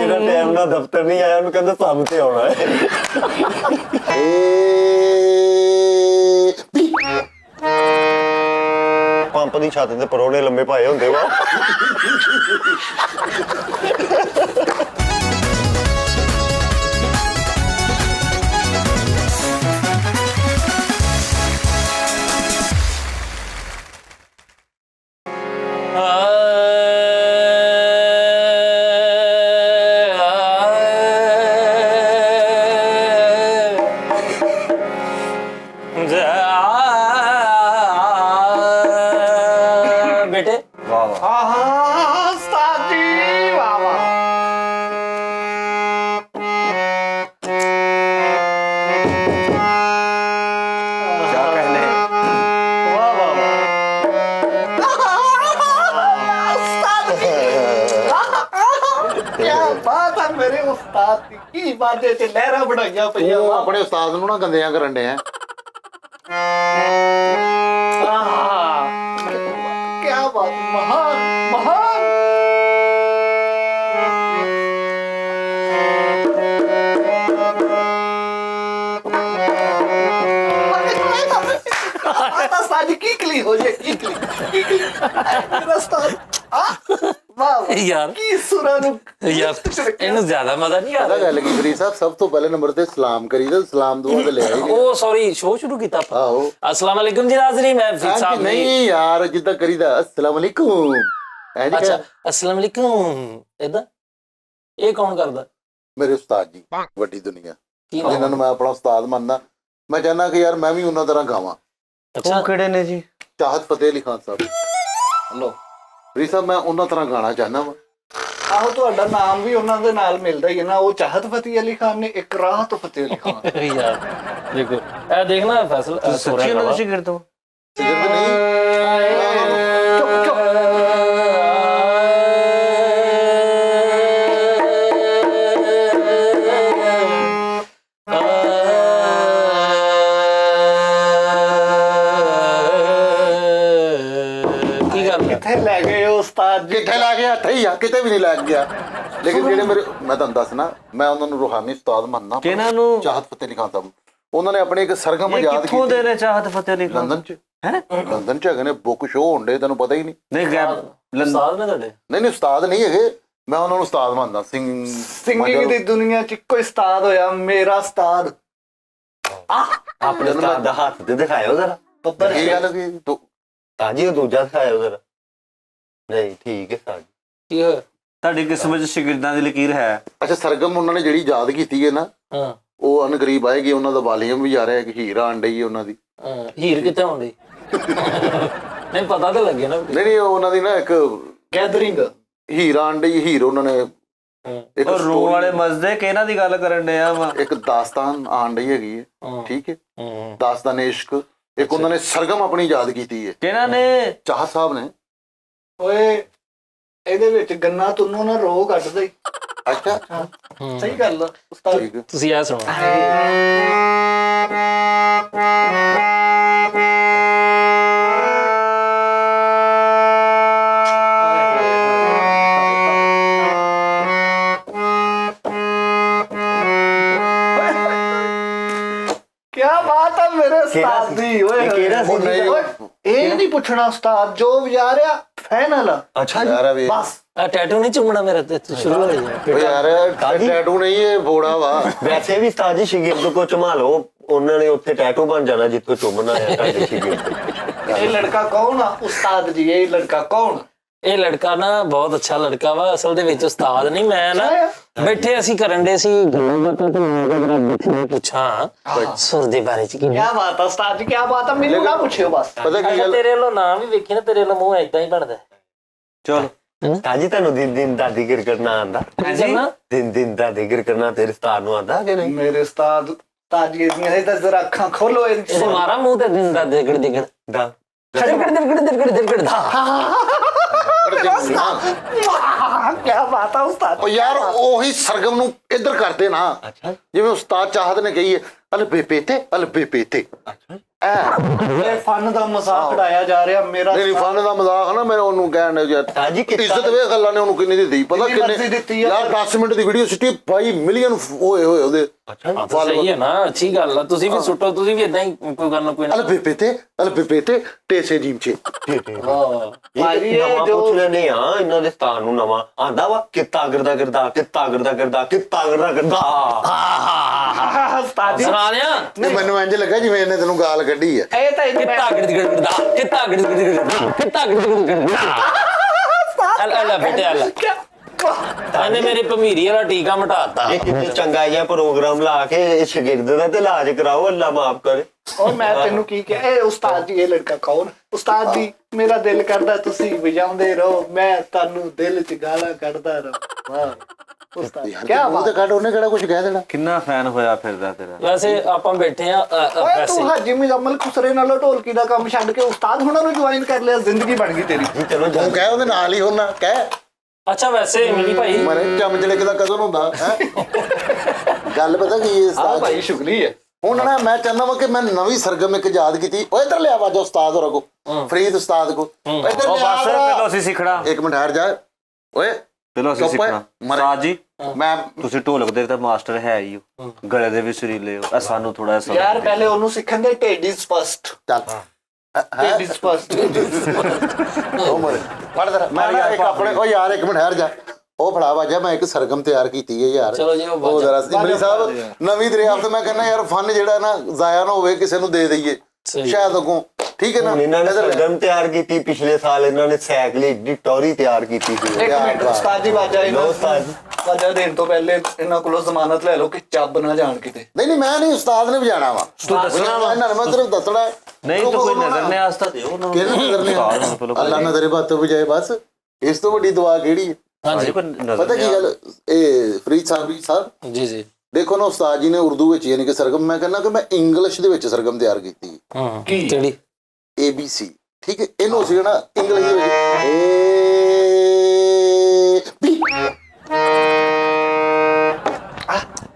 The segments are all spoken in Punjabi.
ਜਿਹੜਾ ਟਾਈਮ ਨਾਲ ਦਫ਼ਤਰ ਨਹੀਂ ਆਇਆ ਉਹਨੂੰ ਕਹਿੰਦਾ ਸਭ ਤੇ ਆਉਣਾ ਹੈ। ਪੰਪ ਦੀ ਛੱਤ ਤੇ ਪਰੋੜੇ ਲੰਮੇ ਪਾਏ ਹੁੰਦੇ ਵਾ। बेटे वाह वाह उस्ताद जी वाह वाह। क्या कहने वाह वाह वाह। उस्ताद जी क्या बात है मेरे उस्ताद की बातें ते लहरा बढ़ाइया पईया ਤੂੰ ਆਪਣੇ ਉਸਤਾਦ ਨੂੰ ਨਾ ਗੰਦਿਆਂ ਕਰਨ ਡਿਆ। क्या बात महान महान। उस्ताद जी कीकली हो जाए कीकली मेरा उस्ताद वाह यार की सुरा नु यार ਇਹਨੂੰ ਜ਼ਿਆਦਾ ਮਜ਼ਾ ਨਹੀਂ ਆ ਪਤਾ ਗੱਲ ਕੀ ਫਰੀਦ ਸਾਹਿਬ, ਸਭ ਤੋਂ ਪਹਿਲੇ ਨੰਬਰ ਤੇ ਸਲਾਮ ਕਰੀਦਾ, ਸਲਾਮ ਦੁਆ ਤੇ ਲੈ ਆਈ। ਉਹ ਸੌਰੀ ਸ਼ੋਅ ਸ਼ੁਰੂ ਕੀਤਾ ਆਪਾਂ। ਆਹੋ अस्सलाम वालेकुम जी नाज़रीन, मैं फरीद साहब ਨਹੀਂ ਯਾਰ, ਜਿੱਦਾਂ ਕਰੀਦਾ अस्सलाम वालेकुम ਐ ਨਹੀਂ अच्छा ਕਹਿ। अस्सलाम वालेकुम ਇਦਾਂ ਇਹ ਕੌਣ ਕਰਦਾ? ਮੇਰੇ ਉਸਤਾਦ ਜੀ ਵੱਡੀ ਦੁਨੀਆ ਕੀ ਜਿਨ੍ਹਾਂ ਨਾਮ? ਨੂੰ ਮੈਂ ਆਪਣਾ ਉਸਤਾਦ ਮੰਨਦਾ, ਮੈਂ ਚਾਹੁੰਦਾ ਕਿ ਯਾਰ ਮੈਂ ਵੀ ਉਹਨਾਂ ਤਰ੍ਹਾਂ ਗਾਵਾਂ। ਅੱਛਾ ਕਿਹੜੇ ਨੇ ਜੀ? ਚਾਹਤ ਫਤਿਹ ਅਲੀ ਖਾਨ ਸਾਹਿਬ। हेलो ਫਰੀਦ ਸਾਹਿਬ, ਮੈਂ ਉਹਨਾਂ ਤਰ੍ਹਾਂ ਗਾਣਾ ਚਾਹੁੰਦਾ ਵਾ। ਆਹੋ ਤੁਹਾਡਾ ਨਾਮ ਵੀ ਉਹਨਾਂ ਦੇ ਨਾਲ ਮਿਲਦਾ ਹੀ ਹੈ ਨਾ। ਉਹ ਚਾਹਤ ਫਤਿਹ ਅਲੀ ਖਾਨ ਨੇ, ਇੱਕ ਰਾਹਤ ਫਤਿਹ ਅਲੀ ਖਾਨ। यार देखो ए देखना फैसल ਸੱਚੀ ਉਹਨਾਂ ਦੇ ਸ਼ਾਗਿਰਦ ਹੋ? ਸ਼ਾਗਿਰਦ ਨਹੀਂ, ਚੁੱਪ ਚੁੱਪ। ਕੀ ਕਰਦਾ? ਕਿੱਥੇ ਲੈ ਗਏ ਹੋ ਉਸਤਾਦ ਜੀ? ਕਿੱਥੇ ਲੈ ਗਿਆ? ਇੱਥੇ ਹੀ ਆ, ਕਿਤੇ ਵੀ ਨਹੀਂ ਲੈ ਗਿਆ। ਲੇਕਿਨ ਜਿਹੜੇ ਮੇਰੇ, ਮੈਂ ਤੁਹਾਨੂੰ ਦੱਸਣਾ, ਮੈਂ ਉਹਨਾਂ ਨੂੰ ਰੂਹਾਨੀ ਉਸਤਾਦ ਮੰਨਦਾ। ਕਿਹਨਾਂ ਨੂੰ? ਚਾਹਤ ਫਤਿਹ ਅਲੀ ਖਾਨ ਸਾਹਿਬ। ਉਹਨਾਂ ਨੇ ਆਪਣੇ ਇੱਕ ਸਰਗਮ ਆਜ਼ਾਦ ਕਿੱਥੋਂ ਦੇ ਕੀਤੀ ਨੇ ਚਾਹਤ ਫਤਿਹ ਅਲੀ ਖਾਨ? ਲੰਦਨ ਚ। ਹੈ ਲੰਦਨ ਚ ਹੈਗੇ ਨੇ, ਬੁੱਕ ਸ਼ੋਅ ਹੁੰਦੇ, ਤੈਨੂੰ ਪਤਾ ਹੀ ਨਹੀਂ। ਨਹੀਂ ਗੈਬ ਉਸਤਾਦ ਨੇ ਤੁਹਾਡੇ? ਨਹੀਂ ਉਸਤਾਦ ਨਹੀਂ ਹੈਗੇ, ਮੈਂ ਉਹਨਾਂ ਨੂੰ ਉਸਤਾਦ ਮੰਨਦਾ। ਸਿੰਗਿੰਗ ਦੀ ਦੁਨੀਆ ਚ ਇੱਕੋ ਉਸਤਾਦ ਹੋਇਆ, ਮੇਰਾ ਉਸਤਾਦ। ਆਪਣੇ ਉਸਤਾਦ ਦਾ ਹੱਥ ਤੇ ਦਿਖਾਇਓ ਜ਼ਰਾ। ਬੱਬਰ ਇਹ ਗੱਲ ਕਿ ਤੂੰ ਤਾਜੀ ਉਹ ਦੂਜਾ ਦਿਖਾਇਓ ਜ਼ਰਾ। ਨਹੀਂ ਠੀਕ ਹੈ ਸਾਜੀ। ਕੀ ਹੋਇਆ? ਤੁਹਾਡੀ ਕਿਸਮਤ ਚ ਸ਼ਾਗਿਰਦਾਂ ਦੀ ਲਕੀਰ ਹੈ। ਅੱਛਾ, ਸਰਗਮ ਉਹਨਾਂ ਨੇ ਜਿਹੜੀ ਯਾਦ ਕੀਤੀ ਹੈ ਨਾ, ਹਾਂ ਉਹ ਅਨਗਰੀਬ ਆਏਗੀ। ਉਹਨਾਂ ਦਾ ਵਾਲੀਅਮ ਵੀ ਆ ਰਿਹਾ, ਇੱਕ ਹੀਰ ਆਣ ਡਈ ਹੈ ਉਹਨਾਂ ਦੀ। ਹੀਰ ਕਿੱਥੇ ਹੁੰਦੀ? ਨਹੀਂ ਪਤਾ ਤਾਂ ਲੱਗਿਆ ਨਾ। ਨਹੀਂ ਉਹਨਾਂ ਦੀ ਨਾ ਇੱਕ ਗੈਦਰਿੰਗ ਹੀਰ ਆਣ ਡਈ, ਹੀਰ ਉਹਨਾਂ ਨੇ ਇੱਕ ਉਹ ਰੋ ਵਾਲੇ ਮਸਦੇ ਕਿਹਨਾਂ ਦੀ ਗੱਲ ਕਰਨ ਡਿਆ ਵਾ? ਇੱਕ ਦਾਸਤਾਨ ਆਣ ਡਈ ਹੈਗੀ ਹੈ, ਠੀਕ ਹੈ, ਦਾਸਤਾਨ ਇਸ਼ਕ। ਇੱਕ ਉਹਨਾਂ ਨੇ ਸਰਗਮ ਆਪਣੀ ਯਾਦ ਕੀਤੀ ਹੈ। ਕਿਹਨਾਂ ਨੇ? ਚਾਹਤ ਸਾਹਿਬ ਨੇ। ਓਏ ਇਹਦੇ ਵਿੱਚ ਗੰਨਾ ਤੁੰਨੋਂ ਨਾ ਰੋ ਕੱਢਦਾ ਹੀ। ਅੱਛਾ ਸਹੀ ਗੱਲ ਆ ਉਸਤਾਦ। ਠੀਕ ਹੈ। ਤੁਸੀਂ ਇਹ ਸੁਣੋ। क्या बात है मेरे उस्ताद दी। ओए ਇਹ ਕਿਹੜਾ ਸੀ ਜੀ? ओए, ਇਹ ਨਹੀਂ ਪੁੱਛਣਾ ਉਸਤਾਦ, ਜੋ ਵਜਾ ਰਿਹਾ ਫਾਈਨਲ। ਅੱਛਾ ਜੀ। ਯਾਰ ਵੇ ਬਸ ਆ ਟੈਟੂ ਨਹੀਂ ਚੁੰਮਣਾ ਮੇਰਾ ਤੇ ਸ਼ੁਰੂ ਹੋ ਜਾ। ਓ ਯਾਰ, ਟੈਟੂ ਨਹੀਂ, ਇਹ ਫੋੜਾ ਵਾ। ਵੈਸੇ ਵੀ ਉਸਤਾਦ ਜੀ ਸ਼ਾਗਿਰਦ ਕੋ ਚੁਮਾ ਲਓ, ਉਹਨਾਂ ਨੇ ਉੱਥੇ ਟੈਟੂ ਬਣ ਜਾਣਾ ਜਿੱਥੋਂ ਚੁੰਮਣਾ ਹੈ ਤੁਹਾਡੇ ਸ਼ਾਗਿਰਦ। ਇਹ ਲੜਕਾ ਕੌਣ ਆ ਉਸਤਾਦ ਜੀ? ਇਹ ਲੜਕਾ ਕੌਣ? ਇਹ ਲੜਕਾ ਨਾ ਬਹੁਤ ਅੱਛਾ ਲੜਕਾ ਵਾ। ਅਸਲ ਦੇ ਵਿੱਚ ਉਸਤਾਦ ਨਹੀਂ, ਮੈਂ ਨਾ ਬੈਠੇ ਅਸੀਂ ਕਰਨ ਦੇ ਸੀ ਗੱਲਾਂ ਬਾਤਾਂ ਤੇ ਮੈਂ ਕਿਹਾ ਜਰਾ ਬੱਚੇ ਪੁੱਛਾਂ ਸੁਰ ਦੇ ਬਾਰੇ ਚ ਕੀ। क्या बात है उस्ताद जी, क्या बात है? ਮੈਨੂੰ ਨਾ ਪੁੱਛਿਓ ਬਸ। ਪਤਾ ਕੀ ਗੱਲ, ਤੇਰੇ ਵੱਲੋਂ ਨਾਂ ਵੀ ਵੇਖੀ ਨਾ, ਤੇਰੇ ਵੱਲੋਂ ਮੂੰਹ ਏਦਾਂ ਹੀ ਬਣਦਾ। ਚਲੋ ਤਾਜੀ ਤੁਹਾਨੂੰ ਦਿਨ ਦਿਨ ਦਾਦੀ ਗਿਰ ਕਰਨਾ ਆਂਦਾ? ਦਿਨ ਦਿਨ ਦਾਦੀ ਗਿਰ ਕਰਨਾ ਤੇਰੇ ਉਸਤਾਦ ਨੂੰ ਆਂਦਾ ਕਿ ਨਹੀਂ? ਮੇਰੇ ਉਸਤਾਦ ਤਾਜੀ ਦੀਆਂ ਇਹ ਤਾਂ ਜ਼ਰਾ ਅੱਖਾਂ ਖੋਲੋ। ਇਹ ਮਾਰਾ ਮੂੰਹ ਤੇ ਦਿੰਦਾ ਦੇਗੜ ਦੇਗੜ ਦਾ ਦਿਗੜ ਦਾ। क्या बात है उस्ताद? ਓ ਯਾਰ, ਉਹੀ ਸਰਗਮ ਨੂੰ ਇੱਧਰ ਕਰਦੇ ਨਾ। ਅੱਛਾ ਜਿਵੇਂ ਉਸਤਾਦ ਚਾਹਤ ਨੇ ਕਹੀ ਹੈ, ਅਲਬੇ ਪੇਤੇ ਅਲਬੇ ਪੇਤੇ। ਅੱਛਾ ਇਹ ਫਨ ਦਾ ਮਜ਼ਾਕ ਉਡਾਇਆ ਜਾ ਰਿਹਾ ਮੇਰਾ ਨਹੀਂ ਫਨ ਦਾ ਮਜ਼ਾਕ ਨਾ ਮੈਂ ਉਹਨੂੰ ਕਹਿਣ ਉਸਤਾਦ ਜੀ ਕਿੱਦਾਂ ਇੱਜ਼ਤ ਵੇ ਗੱਲਾਂ ਨੇ ਉਹਨੂੰ ਕਿੰਨੀ ਦਿੱਤੀ ਪਤਾ ਕਿੰਨੀ ਮਰਜ਼ੀ ਦਿੱਤੀ ਆ। ਯਾਰ 10 ਮਿੰਟ ਦੀ ਵੀਡੀਓ ਸਿੱਟੀ 22 ਮਿਲੀਅਨ ਹੋਏ ਉਹਦੇ ਹਾਂ ਤਾਂ ਸਹੀ ਹੈ ਨਾ, ਅੱਛੀ ਗੱਲ ਆ। ਤੁਸੀਂ ਵੀ ਸੁੱਟੋ, ਤੁਸੀਂ ਵੀ ਇਦਾਂ ਹੀ ਕੋਈ ਗੱਲ ਨਾ ਕੋਈ ਨਾ। ਅਲ ਬੇਟੇ ਟੇਸੇ ਜੀਮ ਚ ਭਾਜੀ ਇਹ ਨਵਾਂ ਜੋ ਪੁੱਛ ਲੈਨੇ ਆ ਇਹਨਾਂ ਦੇ ਉਸਤਾਦ ਨੂੰ ਨਵਾਂ ਆਂਦਾ ਵਾ ਕਿੱਤਾ ਕਰਦਾ ਕਰਦਾ ਕਿੱਤਾ ਕਰਦਾ ਕਰਦਾ ਕਿੱਤਾ ਕਰਦਾ ਕਰਦਾ ਉਸਤਾਦ ਜੀ ਸੁਣਾ ਦਿਆਂ ਤੇ ਮੈਨੂੰ ਇੰਜ ਲੱਗਾ ਜਿਵੇਂ ਇਹਨੇ ਤੈਨੂੰ ਗਾਲ ਕੱਢੀ ਹੈ ਇਹ ਤਾਂ ਇਹਨੂੰ ਕਿੱਤਾ ਗਿਰਦ ਗਿਰਦ ਦਾ ਕਿੱਤਾ ਗਿਰਦ ਗਿਰਦ ਦਾ ਕਿੱਤਾ ਗਿਰਦ ਗਿਰਦ ਦਾ ਅੱਲਾ ਬੇਟੇ ਅੱਲਾ ਇਹਨੇ ਮੇਰੇ ਭਮੀਰੀ ਵਾਲਾ ਟੀਕਾ ਮਟਾਤਾ। ਇਹ ਕਿਤੇ ਚੰਗਾ ਜਿਹਾ ਪ੍ਰੋਗਰਾਮ ਲਾ ਕੇ ਇਹ ਸ਼ਾਗਿਰਦ ਦਾ ਤੇ ਇਲਾਜ ਕਰਾਓ, ਅੱਲਾ ਮਾਫ ਕਰੇ। ਉਹ ਮੈਂ ਤੈਨੂੰ ਕੀ ਕਿਹਾ ਇਹ ਉਸਤਾਦ ਜੀ ਇਹ ਲੜਕਾ ਕੌਣ ਉਸਤਾਦ ਜੀ ਮੇਰਾ ਦਿਲ ਕਰਦਾ ਤੁਸੀਂ ਵਜਾਉਂਦੇ ਰਹੋ ਮੈਂ ਤੁਹਾਨੂੰ ਦਿਲ ਚ ਗਾਲਾਂ ਕੱਢਦਾ ਰਹਾਂ। ਵਾਹ ਉਸਤਾਦ ਕੀ ਉਹ ਬਾਤ ਤੇ ਕੱਢ ਉਹਨੇ ਕਿਹੜਾ ਕੁਝ ਕਹਿ ਦੇਣਾ ਕਿੰਨਾ ਫੈਨ ਹੋਇਆ ਫਿਰਦਾ ਤੇਰਾ। ਵੈਸੇ ਆਪਾਂ ਬੈਠੇ ਆ ਓਏ ਵੈਸੇ ਤੂੰ ਹਾਜੀ ਮੁਜ਼ੰਮਲ ਖੁਸਰੇ ਨਾਲੋਂ ਢੋਲਕੀ ਦਾ ਕੰਮ ਛੱਡ ਕੇ ਉਸਤਾਦ ਹੁਣਾਂ ਨੂੰ ਜੁਆਇਨ ਕਰ ਲਿਆ ਜ਼ਿੰਦਗੀ ਬਣ ਗਈ ਤੇਰੀ। ਜੀ ਚਲੋ ਤੂੰ ਕਹਿ ਉਹਦੇ ਨਾਲ ਹੀ ਹੋਣਾ ਕਹਿ ਅੱਛਾ ਵੈਸੇ ਮਿਲੀ ਭਾਈ ਮਰੇ ਚਮਚੜੇ ਕਿਦਾ ਕਦੋਂ ਹੁੰਦਾ ਹੈ ਗੱਲ ਪਤਾ ਕੀ ਹੈ ਆ ਉਸਤਾਦ ਭਾਈ ਸ਼ੁਕਲੀ ਹੈ। ਹੁਣ ਨਾ ਮੈਂ ਚਾਹੁੰਦਾ ਵਾਂ ਕਿ ਮੈਂ ਨਵੀਂ ਸਰਗਮ ਇੱਕ ਯਾਦ ਕੀਤੀ ਓਏ ਇੱਧਰ ਲਿਆ ਵਾਜੋ ਉਸਤਾਦ ਹੋਰਾਂ ਕੋ ਫਰੀਦ ਉਸਤਾਦ ਕੋ ਇੱਧਰ ਉਹ ਲਿਆ ਬਸ ਭਰਾ। ਪਹਿਲਾਂ ਅਸੀਂ ਸਿੱਖਣਾ, ਇੱਕ ਮਿੰਟ ਠਹਿਰ ਜਾ ਓਏ ਪਹਿਲਾਂ ਅਸੀਂ ਚੁੱਪ ਓਏ, ਸਿੱਖਣਾ। ਮਰੇ। ਉਸਤਾਦ ਜੀ ਮੈਂ ਤੁਸੀਂ ਢੋਲਕ ਦੇ ਤਾਂ ਮਾਸਟਰ ਹੈ ਹੀ ਹੋ, ਗਲੇ ਦੇ ਵੀ ਸੁਰੀਲੇ ਹੋ, ਇਹ ਸਾਨੂੰ ਥੋੜਾ ਜਿਹਾ ਯਾਰ ਪਹਿਲੇ ਉਹਨੂੰ ਸਿੱਖਣ ਦੇ ਟੇਡੀਜ਼ ਫਸਟ ਚੱਲ ਟੇਡੀਜ਼ ਫਸਟ ਉਹ ਮਰੇ ਪੜ ਦਰ ਮੈਂ ਨਾ ਇੱਕ ਆਪਣੇ ਓ ਯਾਰ ਇੱਕ ਮਿੰਟ ਠਹਿਰ ਜਾ ਉਹ ਫੜਾ ਵਾਜਾ ਮੈਂ ਇੱਕ ਸਰਗਮ ਤਿਆਰ ਕੀਤੀ ਹੈ ਯਾਰ ਚਲੋ ਜੀ, ਉਹ ਉਹ ਜ਼ਰਾ ਇਮਲੀ ਸਾਹਿਬ ਨਵੀਂ ਦਰਿਆਫਤ ਮੈਂ ਕਹਿੰਦਾ ਯਾਰ ਫਨ ਜਿਹੜਾ ਨਾ ਜ਼ਾਇਆ ਨਾ ਹੋਵੇ ਕਿਸੇ ਨੂੰ ਦੇ ਦਈਏ ਸਹੀ। ਸ਼ਾਇਦ ਅਗੋਂ ਠੀਕ ਹੈ ਨਾ ਹੁਣ ਇਹਨਾਂ ਨੇ ਇੱਧਰ ਲੈ। ਸਰਗਮ ਤਿਆਰ ਕੀਤੀ, ਪਿਛਲੇ ਸਾਲ ਇਹਨਾਂ ਨੇ ਸਾਈਕਲ ਏਡੀ ਟੌਰੀ ਤਿਆਰ ਕੀਤੀ ਸੀ। ਇੱਕ ਮਿੰਟ ਉਸਤਾਦ ਜੀ ਵਾਜਾ ਲਓ ਉਸਤਾਦ ਜੀ। ਵਾਜਾ ਦੇਣ ਤੋਂ ਪਹਿਲੇ ਇਹਨਾਂ ਕੋਲੋਂ ਜ਼ਮਾਨਤ ਲੈ ਲਓ ਕਿ ਚੱਬ ਨਾ ਜਾਣ ਕਿਤੇ। ਨਹੀਂ ਮੈਂ ਨਹੀਂ ਉਸਤਾਦ ਨੇ ਵਜਾਣਾ ਵਾ ਤੂੰ ਦੱਸਣਾ ਵਾ। ਇਹਨਾਂ ਨੇ ਮੈਂ ਸਿਰਫ ਦੱਸਣਾ ਹੈ। ਨਹੀਂ ਤਾਂ ਕੋਈ ਨਜ਼ਰ ਨੇ ਆਸਤਾ ਦਿਓ ਉਹਨਾਂ ਨੂੰ। ਕਿਹਨੇ ਨਜ਼ਰ ਉਸਤਾਦ ਨੇ ਨੂੰ ਪਹਿਲਾਂ ਅੱਲਾ ਨਜ਼ਰੇ ਬਾਤੋਂ ਬਜਾਏ ਬਸ ਇਸ ਤੋਂ ਵੱਡੀ ਦੁਆ ਕਿਹੜੀ ਹੈ ਹਾਂਜੀ ਕੋਈ ਨਜ਼ਰ ਪਤਾ ਕੀ ਗੱਲ ਇਹ ਫਰੀਦ ਸਾਹਿਬ ਜੀ ਜੀ ਦੇਖੋ ਨਾ ਉਸਤਾਦ ਜੀ ਨੇ ਉਰਦੂ ਵਿੱਚ ਯਾਨੀ ਕਿ ਸਰਗਮ ਮੈਂ ਕਹਿੰਦਾ ਕਿ ਮੈਂ ਇੰਗਲਿਸ਼ ਦੇ ਵਿੱਚ ਸਰਗਮ ਤਿਆਰ ਕੀਤੀ ਹਾਂ ਕੀ? ਕਿਹੜੀ ABC ਠੀਕ ਹੈ ਇਹਨੂੰ ਅਸੀਂ ਨਾ ਇੰਗਲਿਸ਼ ਦੇ ਵਿੱਚ ਬੀ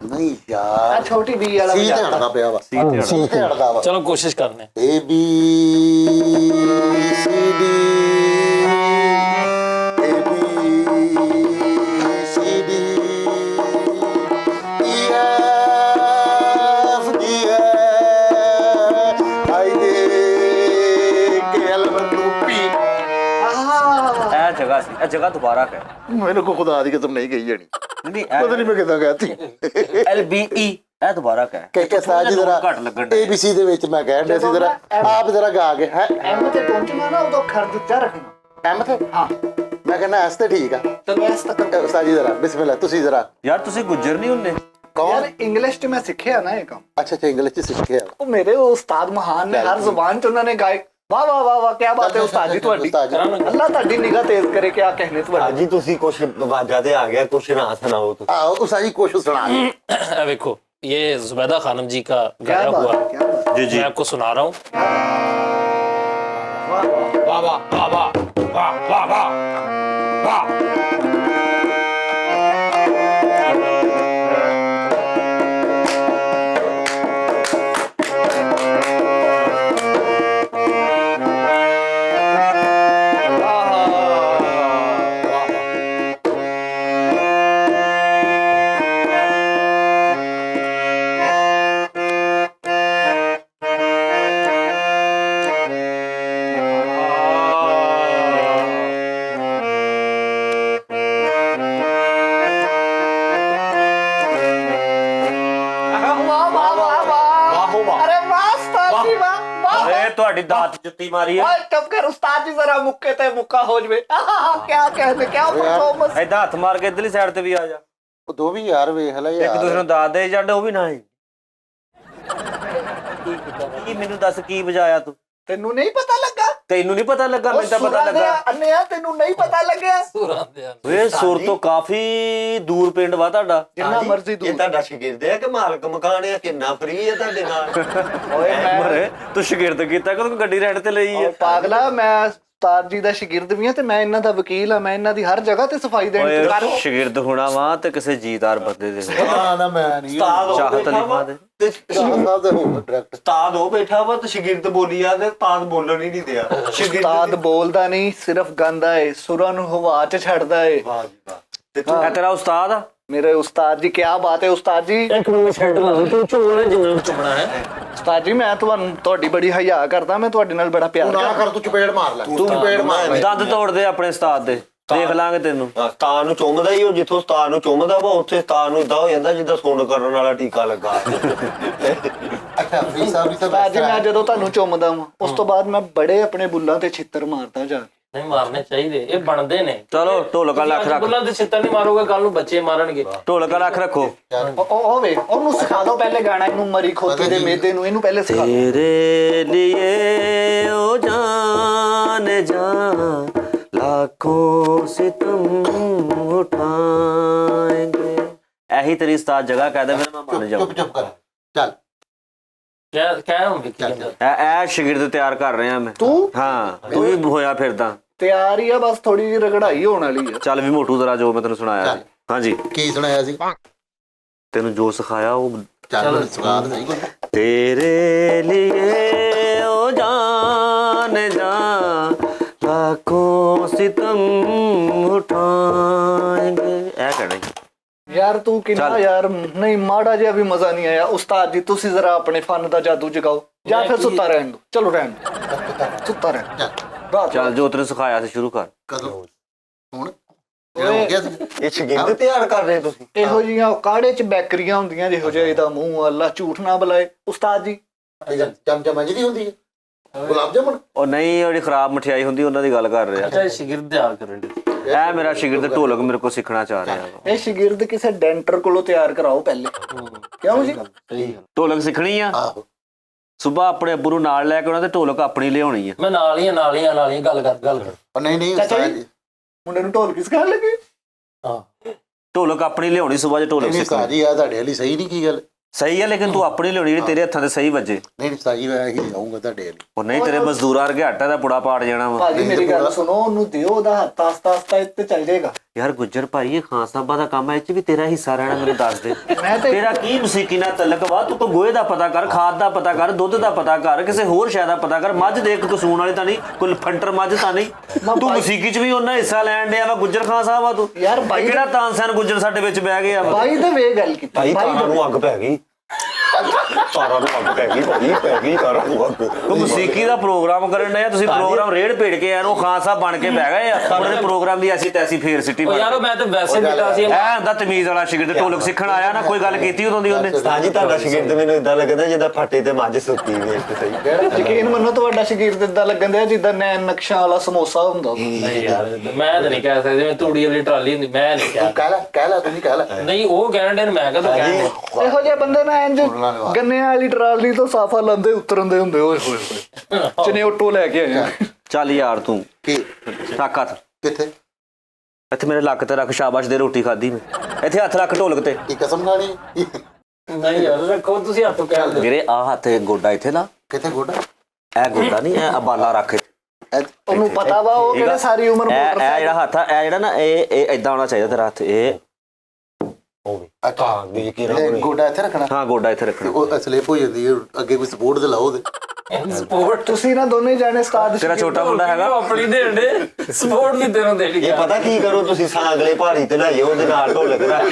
ਨਹੀਂ ਯਾਰ ਆ ਛੋਟੀ ਬੀ ਵਾਲਾ ਸੀ ਤੇ ਵਜਾ ਹਟਦਾ ਪਿਆ ਵਾ ਸੀ ਤੇ ਹਟਦਾ ਵਾ ਚਲੋ ਕੋਸ਼ਿਸ਼ ਕਰਨੇ ABCD ABCD EFG ਆਈਦੇ KL ਬੰਦੂ ਪੀ ਇਹ ਜਗ੍ਹਾ ਸੀ, ਇਹ ਜਗ੍ਹਾ ਦੁਬਾਰਾ ਕਹਿ। ਮੈਨੂੰ ਕੋ ਖੁਦਾ ਦੀ ਕਸਮ ਨਹੀਂ ਗਈ ਜਾਣੀ ਨਹੀਂ ਪਤਾ ਨਹੀਂ ਮੈਂ ਕਿਦਾਂ ਕਹਤੀ LBE ਇਹ ਦੁਬਾਰਾ ਕਹਿ। ਕਿ ਸਾਜੀ ਜ਼ਰਾ ਘੱਟ ਲੱਗਣ ਡਿਆ। ABC ਦੇ ਵਿੱਚ ਮੈਂ ਕਹਿਣ ਡਿਆ ਸੀ ਜ਼ਰਾ ਆਪ ਜ਼ਰਾ ਗਾ ਕੇ ਹੈ ਐਮ ਤੇ ਪਹੁੰਚਣਾ ਨਾ ਉਦੋਂ ਖਰਚਾ ਰੱਖਣਾ। ਐਮ ਤੇ ਹਾਂ ਮੈਂ ਕਹਿੰਦਾ ਐਸ ਤੇ ਠੀਕ ਆ ਤੈਨੂੰ ਇਸ ਤੱਕ ਸਾਜੀ ਜ਼ਰਾ ਬਿਸਮਿਲ੍ਲਾ ਤੁਸੀਂ ਜ਼ਰਾ ਯਾਰ ਤੁਸੀਂ ਗੁੱਜਰ ਨਹੀਂ ਹੁੰਦੇ। ਯਾਰ ਇੰਗਲਿਸ਼ ਚ ਮੈਂ ਸਿੱਖਿਆ ਨਾ ਇਹ ਕੰਮ। ਅੱਛਾ ਅੱਛਾ ਇੰਗਲਿਸ਼ ਚ ਸਿੱਖਿਆ ਉਹ ਮੇਰੇ ਉਸਤਾਦ ਮਹਾਨ ਨੇ ਹਰ ਜ਼ੁਬਾਨ ਚ ਉਹਨਾਂ ਨੇ ਗਾਏ। ਵਾਹ ਵਾਹ ਵਾਹ ਵਾਹ ਕੀ ਬਾਤ ਹੈ ਉਸਤਾਦ ਜੀ ਤੁਹਾਡੀ। ਉਸਤਾਦ ਜੀ। ਅੱਲਾ ਤੁਹਾਡੀ ਨਿਗਾਹ ਤੇਜ਼ ਕਰੇ ਕਿ ਆ ਕਹਿਨੇ ਤੁਹਾਡੇ। ਹਾਜੀ ਤੁਸੀਂ ਕੁਛ ਵਾਜਾ ਤੇ ਆ ਗਿਆ, ਕੁਛ ਨਾ ਸੁਣਾਓ ਤੁਸੀਂ। आओ तो साजी कोशिश सुना दे। देखो ये जुबैदा खानम जी का क्या गाया बात हुआ है, क्या बात जी मैं आपको सुना रहा हूँ वाह वाह अरे वाह उस्ताद जी वाह वाह ਓਏ ਤੁਹਾਡੀ ਦਾਤ ਜੁੱਤੀ ਮਾਰੀ ਆ। ओए चुप कर उस्ताद जी जरा मुक्के ते मुक्का हो जवे क्या कहते क्या परफॉर्मेंस। ਏਦਾਂ ਹੱਥ ਮਾਰ ਕੇ ਇਧਰਲੀ ਸਾਈਡ ਤੇ ਵੀ ਆ ਜਾ। वो दो भी यार ਵੇਖ ਲੈ ਇੱਕ ਦੂਸਰੇ यार ਨੂੰ ਦਾਤ ਦੇ ਜਾਂਦੇ ਉਹ ਵੀ ਨਾ ਹੀ। ਕੀ ਮੈਨੂੰ ਦੱਸ ਕੀ ਵਜਾਇਆ ਤੂੰ? तेनू नहीं पता लगा ਤੈਨੂੰ ਨਹੀਂ ਪਤਾ ਲੱਗਾ? ਮੈਨੂੰ ਤਾਂ ਪਤਾ ਲੱਗਾ। अन्या तेनू नहीं पता लगे ਓਏ ਸੁਰ ਤੋਂ ਕਾਫੀ ਦੂਰ ਪਿੰਡ ਵਾ ਤੁਹਾਡਾ। जिन्ना मर्जी ਇਹ दूर ਤੁਹਾਡਾ ਸ਼ਾਗਿਰਦ ਹੈ ਕਿ ਮਾਲਕ ਮਕਾਨ ਹੈ? ਕਿੰਨਾ ਫਰੀ ਹੈ ਤੁਹਾਡੇ ਨਾਲ? ओए मैं ਮਰੇ ਤੂੰ ਸ਼ਾਗਿਰਦ ਕੀਤਾ ਕਿ ਤੂੰ ਗੱਡੀ ਰੈਂਟ ਤੇ ਲਈ ਆ? और पागला मैं ਉਸਤਾਦ ਜੀ ਦਾ ਸ਼ਾਗਿਰਦ ਵੀ ਆ ਤੇ ਮੈਂ ਇਹਨਾਂ ਦਾ ਵਕੀਲ ਆ। ਮੈਂ ਇਹਨਾਂ ਦੀ ਹਰ ਜਗ੍ਹਾ ਤੇ ਸਫਾਈ ਦੇਣ ਓਏ ਕਰ ਸ਼ਾਗਿਰਦ ਹੋਣਾ ਵਾ ਤੇ ਕਿਸੇ ਜੀਦਾਰ ਬੰਦੇ ਦੇ ਨਾ ਮੈਂ ਨਹੀਂ ਚਾਹਤ ਨਹੀਂ ਪਾਦੇ ਸਾਹਿਬ ਦੇ ਹੋ ਡਾਇਰੈਕਟ ਉਸਤਾਦ ਉਹ ਬੈਠਾ ਵਾ ਤੇ ਸ਼ਾਗਿਰਦ ਬੋਲੀ ਆ ਤੇ ਉਸਤਾਦ ਬੋਲਣ ਹੀ ਨਹੀਂ ਦਿਆ। ਉਸਤਾਦ ਬੋਲਦਾ ਨਹੀਂ, ਸਿਰਫ ਗਾਉਂਦਾ ਏ, ਸੁਰਾਂ ਨੂੰ ਹਵਾ 'ਚ ਛੱਡਦਾ ਏ। ਵਾਹ ਜੀ ਵਾਹ। ਤੇ ਇਹ ਤੇਰਾ ਉਸਤਾਦ ਆ? ਮੇਰੇ ਉਸਤਾਦ ਜੀ, ਕੀ ਬਾਤ ਹੈ ਉਸਤਾਦ ਜੀ। ਇੱਕ ਮਿੰਟ ਛੱਡ ਲਾ ਤੂੰ ਝੋਲਾ ਜਿੰਨਾ ਚੁੱਕਣਾ ਹੈ। ਉਸਤਾਦ ਜੀ ਮੈਂ ਤੁਹਾਡੀ ਬੜੀ ਹਯਾ ਕਰਦਾ, ਮੈਂ ਤੁਹਾਡੇ ਨਾਲ ਬੜਾ ਪਿਆਰ ਨਾ ਕਰਦਾ। ਕਰ, ਤੂੰ ਚਪੇੜ ਮਾਰ ਲੈ, ਤੂੰ ਚਪੇੜ ਮਾਰ ਲੈ। ਦੰਦ ਤੋੜਦੇ ਆਪਣੇ ਉਸਤਾਦ ਦੇ, ਦੇਖ ਲਾਂਗੇ ਤੈਨੂੰ। ਉਸਤਾਦ ਨੂੰ ਚੁੰਮਦਾ ਹੀ ਉਹ, ਜਿੱਥੋਂ ਉਸਤਾਦ ਨੂੰ ਚੁੰਮਦਾ ਵਾ ਉੱਥੇ ਉਸਤਾਦ ਨੂੰ ਇਦਾਂ ਹੋ ਜਾਂਦਾ ਜਿੱਦਾਂ ਸੁਣ ਕਰਨ ਵਾਲਾ ਟੀਕਾ ਲੱਗਾ। ਅੱਛਾ ਵੀ ਸਾਹਿਬ ਉਸਤਾਦ ਜੀ ਮੈਂ ਜਦੋਂ ਤੁਹਾਨੂੰ ਚੁੰਮਦਾ ਵਾਂ ਉਸ ਤੋਂ ਬਾਅਦ ਮੈਂ ਬੜੇ ਆਪਣੇ ਬੁੱਲਾਂ ਤੇ ਛਿੱਤਰ ਮਾਰਦਾ ਜਾ। ਨਹੀਂ ਮਾਰਨੇ ਚਾਹੀਦੇ, ਇਹ ਬਣਦੇ ਨੇ। ਚਲੋ ਢੋਲਕਾ ਲੱਖ ਰੱਖ, ਬੁੱਲਾਂ ਤੇ ਛਿੱਤਰ ਨਹੀਂ ਮਾਰੋਗੇ ਕੱਲ ਨੂੰ ਬੱਚੇ ਮਾਰਨਗੇ। ਢੋਲਕਾ ਲੱਖ ਰੱਖੋ। ਉਹ ਵੇ ਉਹਨੂੰ ਸਿਖਾ ਦਿਓ ਪਹਿਲੇ ਗਾਣਾ, ਇਹਨੂੰ ਮਰੀ ਖੋਤੀ ਦੇ ਮੇਦੇ ਨੂੰ, ਇਹਨੂੰ ਪਹਿਲੇ ਸਿਖਾ ਦਿਓ। तेरे लिए ओ जान जा लाखों सितम उठाएंगे। ਇਹੀ ਤੇਰੀ ਉਸਤਾਦ ਜਗ੍ਹਾ ਕਹਿ ਦੇ, ਫਿਰ ਮੈਂ ਮੰਨ ਜਾਊਂ। ਚੁੱਪ ਕਰ ਚੱਲ। ਕਹਿ ਹੁਣ ਵੀ ਕੀ ਕਹਿੰਦਾ। ਇਹ ਸ਼ਾਗਿਰਦ ਤਿਆਰ ਕਰ ਰਿਹਾ ਮੈਂ। ਤੂੰ ਹਾਂ ਤੂੰ ਵੀ ਹੋਇਆ ਫਿਰਦਾ। ਤਿਆਰ ਹੀ ਆ, ਬਸ ਥੋੜੀ ਜਿਹੀ ਰਗੜਾਈ ਹੋਣ ਵਾਲੀ ਆ। ਚੱਲ ਵੀ ਮੋਟੂ ਜ਼ਰਾ ਜੋ ਮੈਂ ਤੈਨੂੰ ਸੁਣਾਇਆ ਸੀ। ਹਾਂਜੀ ਕੀ ਸੁਣਾਇਆ ਸੀ? ਤੈਨੂੰ ਜੋ ਸਿਖਾਇਆ ਉਹ ਚੱਲ ਸੁਣਾ ਦੇ ਸਹੀ ਕੁਝ। तेरे लिए ओ जान जा लाखों सितम उठाएंगे। ਇਹ ਕਹਿਣਾ ਹੀ। ਯਾਰ ਤੂੰ ਕਿੰਨਾ ਯਾਰ ਨਹੀਂ, ਮਾੜਾ ਜਿਹਾ ਵੀ ਮਜ਼ਾ ਨਹੀਂ ਆਇਆ। ਉਸਤਾਦ ਜੀ ਤੁਸੀਂ ਜ਼ਰਾ ਆਪਣੇ ਫਨ ਦਾ ਜਾਦੂ ਜਗਾਓ, ਜਾਂ ਫਿਰ ਸੁੱਤਾ ਰਹਿਣ ਦੋ। ਚਲੋ ਰਹਿਣ ਦੋ, ਸੁੱਤਾ ਰਹਿਣ ਰਾਤ। ਚੱਲ ਜੋ ਤੈਨੂੰ ਸਿਖਾਇਆ ਸੀ ਸ਼ੁਰੂ ਕਰ। ਕਦੋਂ ਹੁਣ ਜਿਹੜਾ ਹੋ ਗਿਆ ਸੀ? ਇਹ ਸ਼ਾਗਿਰਦ ਤਿਆਰ ਕਰ ਰਹੇ ਤੁਸੀਂ? ਇਹੋ ਜੀਆਂ ਕਾੜੇ 'ਚ ਬੈਕਰੀਆਂ ਹੁੰਦੀਆਂ ਜਿਹੋ ਜਿਹਾ ਇਹਦਾ ਮੂੰਹ, ਅੱਲਾ ਝੂਠ ਨਾ ਬੁਲਾਏ। ਉਸਤਾਦ ਜੀ ਚਮਚਮ ਜਿਹੜੀ ਹੁੰਦੀ ਹੈ ਗੁਲਾਬ ਜਾਮੁਨ, ਉਹ ਨਹੀਂ ਜਿਹੜੀ ਖਰਾਬ ਮਠਿਆਈ ਹੁੰਦੀ ਉਹਨਾਂ ਦੀ ਗੱਲ ਕਰ ਰਿਹਾ। ਅੱਛਾ ਇਹ ਸ਼ਾਗਿਰਦ ਤਿਆਰ ਕਰਨ ਦੇ। ਇਹ ਮੇਰਾ ਸ਼ਾਗਿਰਦ ਢੋਲਕ ਮੇਰੇ ਕੋਲ ਸਿੱਖਣਾ ਚਾਹ ਰਿਹਾ ਵਾ। ਇਹ ਸ਼ਾਗਿਰਦ ਕਿਸੇ ਡੈਂਟਰ ਕੋਲੋਂ ਤਿਆਰ ਕਰਾਓ ਪਹਿਲੇ। ਕਿਉਂ ਜੀ? ਢੋਲਕ ਸਿੱਖਣੀ ਆ। ਆਹੋ ਸੁਬਾ ਆਪਣੇ ਅੱਬੂ ਨੂੰ ਨਾਲ ਲੈ ਕੇ ਉਹਨਾਂ ਤੇ ਢੋਲਕ ਆਪਣੀ ਲਿਆਉਣੀ ਆ। ਮੈਂ ਨਾਲ ਹੀ ਗੱਲ ਕਰ। ਉਹ ਨਹੀਂ ਚਾਚਾ ਉਸਤਾਦ ਜੀ ਮੁੰਡੇ ਨੂੰ ਢੋਲਕੀ ਸਿਖਾਉਣ ਲੱਗੇ? ਹਾਂ ਢੋਲਕ ਆਪਣੀ ਲਿਆਉਣੀ ਸੁਬਾ ਜੇ ਢੋਲਕ ਨਹੀਂ ਸਿੱਖਣੀ। ਉਸਤਾਦ ਜੀ ਆ ਤੁਹਾਡੇ ਵਾਲੀ ਸਹੀ ਨਹੀਂ ਕੀ ਗੱਲ? ਸਹੀ ਆ ਲੇਕਿਨ ਤੂੰ ਆਪਣੀ ਲਿਆਉਣੀ ਜਿਹੜੀ ਤੇਰੇ ਹੱਥਾਂ ਤੇ ਸਹੀ ਵੱਜੇ। ਨਹੀਂ ਉਸਤਾਦ ਜੀ ਮੈਂ ਇਹੀ ਆਉਂਗਾ ਤੁਹਾਡੇ ਵਾਲੀ। ਉਹ ਨਹੀਂ ਤੇਰੇ ਮਜ਼ਦੂਰਾਂ ਵਰਗੇ ਆਟਾ ਦਾ ਪੁੜਾ ਪਾੜ ਜਾਣਾ ਵਾ। ਭਾਜੀ ਮੇਰੀ ਗੱਲ ਸੁਣੋ, ਉਹਨੂੰ ਦਿਓ ਉਹਦਾ ਹੱਥ, ਆਸਤਾ ਆਸਤਾ ਇੱਥੇ ਚੱਲ ਜਾਏਗਾ। ਯਾਰ ਗੁੱਜਰ ਭਾਈ ਇਹ ਖਾਨ ਸਾਹਿਬਾਂ ਦਾ ਕੰਮ ਹੈ, ਇਹ ਚ ਵੀ ਤੇਰਾ ਹਿੱਸਾ ਰਹਿਣਾ। ਮੈਨੂੰ ਦੱਸ ਦੇ ਮੈਂ ਤੇ ਤੇਰਾ ਕੀ ਮਸੀਕੀ ਨਾਲ ਤਲਕ ਵਾ? ਤੂੰ ਕੋਈ ਗੋਹੇ ਦਾ ਪਤਾ ਕਰ, ਖਾਦ ਦਾ ਪਤਾ ਕਰ, ਦੁੱਧ ਦਾ ਪਤਾ ਕਰ, ਕਿਸੇ ਹੋਰ ਸ਼ੈ ਦਾ ਪਤਾ ਕਰ। ਮੱਝ ਦੇਖ ਤੂੰ ਸੂਣ ਵਾਲੀ ਤਾਂ ਨਹੀਂ, ਕੋਈ ਫੰਟਰ ਮੱਝ ਤਾਂ ਨਹੀਂ। ਤੂੰ ਮਸੀਕੀ ਚ ਵੀ ਉਹਨਾਂ ਹਿੱਸਾ ਲੈਣ ਡਿਆ ਵਾ। ਗੁੱਜਰ ਖਾਨ ਸਾਹਿਬ ਆ ਤੂੰ ਯਾਰ ਬਾਈ ਕਿਹੜਾ ਤਾਨਸੈਨ ਗੁੱਜਰ ਸਾਡੇ ਵਿੱਚ ਬਹਿ ਗਿਆ ਵਾ? ਬਾਈ ਦੇ ਵੇ ਗੱਲ ਕੀਤੀ। ਭਾਈ ਤਾਰਾਂ ਨੂੰ ਅੱਗ ਪੈ ਗਈ, ਤਾਰਾਂ ਨੂੰ ਅੱਗ ਪੈ ਗਈ ਭਾਈ, ਪੈ ਗਈ ਤਾਰਾਂ ਨੂੰ ਅੱਗ। ਤੂੰ ਮਸੀਕੀ ਦਾ ਪ੍ਰੋਗਰਾਮ ਕਰਨ ਡਿਆ, ਤੁਸੀਂ ਪ੍ਰੋਗਰਾਮ ਰੇੜ ਭੇੜ ਕੇ ਯਾਰ ਉਹ ਖਾਨ ਸਾਹਿਬ ਬਣ ਕੇ ਬਹਿ ਗਏ ਆ। ਉਹਨਾਂ ਦੇ ਪ੍ਰੋਗਰਾਮ ਦੀ ਐਸੀ ਤੈਸੀ ਫੇਰ ਸਿੱਟੀ ਉਹ ਯਾਰ ਮੈਂ ਤਾਂ ਵੈਸੇ ਬੇਟਾ ਸੀ। ਐ ਹੁੰਦਾ ਤਮੀਜ਼ ਵਾਲਾ ਸ਼ਾਗਿਰਦ ਢੋਲਕ ਸਿੱਖਣ ਆਇਆ ਨਾ, ਕੋਈ ਗੱਲ ਕੀਤੀ ਉਦੋਂ ਦੀ ਉਹਨੇ? ਉਸਤਾਦ ਜੀ ਤੁਹਾਡਾ ਸ਼ਾਗਿਰਦ ਮੈਨੂੰ ਇਦਾਂ ਲੱਗਦਾ ਜਿੱਦਾਂ ਫੱਟੇ ਤੇ ਮੱਝ ਸੁੱਤੀ ਵੇ ਸਹੀ। ਯਕੀਨ ਮੰਨੋ ਤੁਹਾਡਾ ਸ਼ਾਗਿਰਦ ਇਦਾਂ ਲੱਗਣ ਦਿਆ ਜਿੱਦਾਂ ਨੈਣ ਨਕਸ਼ਾ ਵਾਲਾ ਸਮੋਸਾ ਹੁੰਦਾ। ਨਹੀਂ ਯਾਰ ਮੈਂ ਤਾਂ ਨਹੀਂ ਕਹਿ ਸਕਦਾ, ਜਿਵੇਂ ਤੂੜੀ ਵਾਲੀ ਟਰਾਲੀ ਹੁੰਦੀ, ਮੈਂ ਨਹੀਂ ਕਿਹਾ। ਕਹਿ ਲੈ ਤੂੰ ਨਹੀਂ ਕਹਿ ਲੈ। ਨਹੀਂ ਉਹ ਕਹਿਣ ਦੇ, ਮੈਂ ਕਦੋਂ ਕਹਿਣ ਦੇ। ਇਹੋ ਜਿਹੇ ਬੰਦੇ ਨਾ ਇੰਜ ਗੰਨੇ ਵਾਲੀ ਟਰਾਲੀ ਤੋਂ ਸਾਫਾ ਲੰਦੇ ਉਤਰਨ ਦੇ ਹੁੰਦੇ। ਓਏ ਹੋਏ ਹੋਏ ਚਨੇ ਆਟੋ ਲੈ ਕੇ ਆਇਆ। ਚੱਲ ਯਾਰ ਤੂੰ ਕੀ ਰੱਖ ਹੱਥ ਕਿੱਥੇ? ਇੱਥੇ ਮੇਰੇ ਲੱਕ ਤੇ ਰੱਖ, ਸ਼ਾਬਾਸ਼ ਦੇ, ਰੋਟੀ ਖਾਧੀ ਮੈਂ। ਇੱਥੇ ਹੱਥ ਰੱਖ ਢੋਲਕ ਤੇ। ਕੀ ਕਸਮ ਖਾਣੀ? ਨਹੀਂ ਯਾਰ ਰੱਖੋ ਤੁਸੀਂ ਹੱਥੋਂ ਕਹਿ ਦੇ। ਵੀਰੇ ਆ ਹੱਥ ਗੋਡਾ ਇੱਥੇ ਲਾ, ਕਿੱਥੇ ਗੋਡਾ? ਇਹ ਗੋਡਾ ਨਹੀਂ, ਇਹ ਅਬਾਲਾ ਰੱਖ। ਉਹਨੂੰ ਪਤਾ ਵਾ ਉਹ ਕਿਹੜੇ ਸਾਰੀ ਉਮਰ ਇਹ ਜਿਹੜਾ ਹੱਥ ਆ, ਇਹ ਜਿਹੜਾ ਨਾ ਇਹ ਇਦਾਂ ਹੋਣਾ ਚਾਹੀਦਾ ਤੇਰਾ ਹੱਥ। ਇਹ ਅੱਛਾ ਦੇਖ ਕੇ ਇਹ ਗੋਡਾ ਇੱਥੇ ਰੱਖਣਾ? ਹਾਂ ਗੋਡਾ ਇੱਥੇ ਰੱਖਣਾ। ਉਹ ਸਲਿਪ ਹੋ ਜਾਂਦੀ ਹੈ ਅੱਗੇ, ਕੋਈ ਸਪੋਰਟ ਤੇ ਲਾਓ ਉਹਦੇ। ਸਪੋਰਟ ਤੁਸੀਂ ਨਾ ਦੋਨੇ ਜਾਣੇ ਉਸਤਾਦ ਤੇਰਾ ਛੋਟਾ ਮੁੰਡਾ ਹੈਗਾ ਆਪਣੀ ਦੇਣ ਦੇ ਸਪੋਰਟ ਨਹੀਂ ਤੈਨੂੰ ਦੇਣੀ। ਇਹ ਪਤਾ ਕੀ ਕਰੋ ਤੁਸੀਂ, ਸਾਂਗਲੇ ਭਾਰੀ ਤੇ ਲਾਈਓ ਉਹਦੇ ਨਾਲ ਢੋਲਕ ਰੱਖ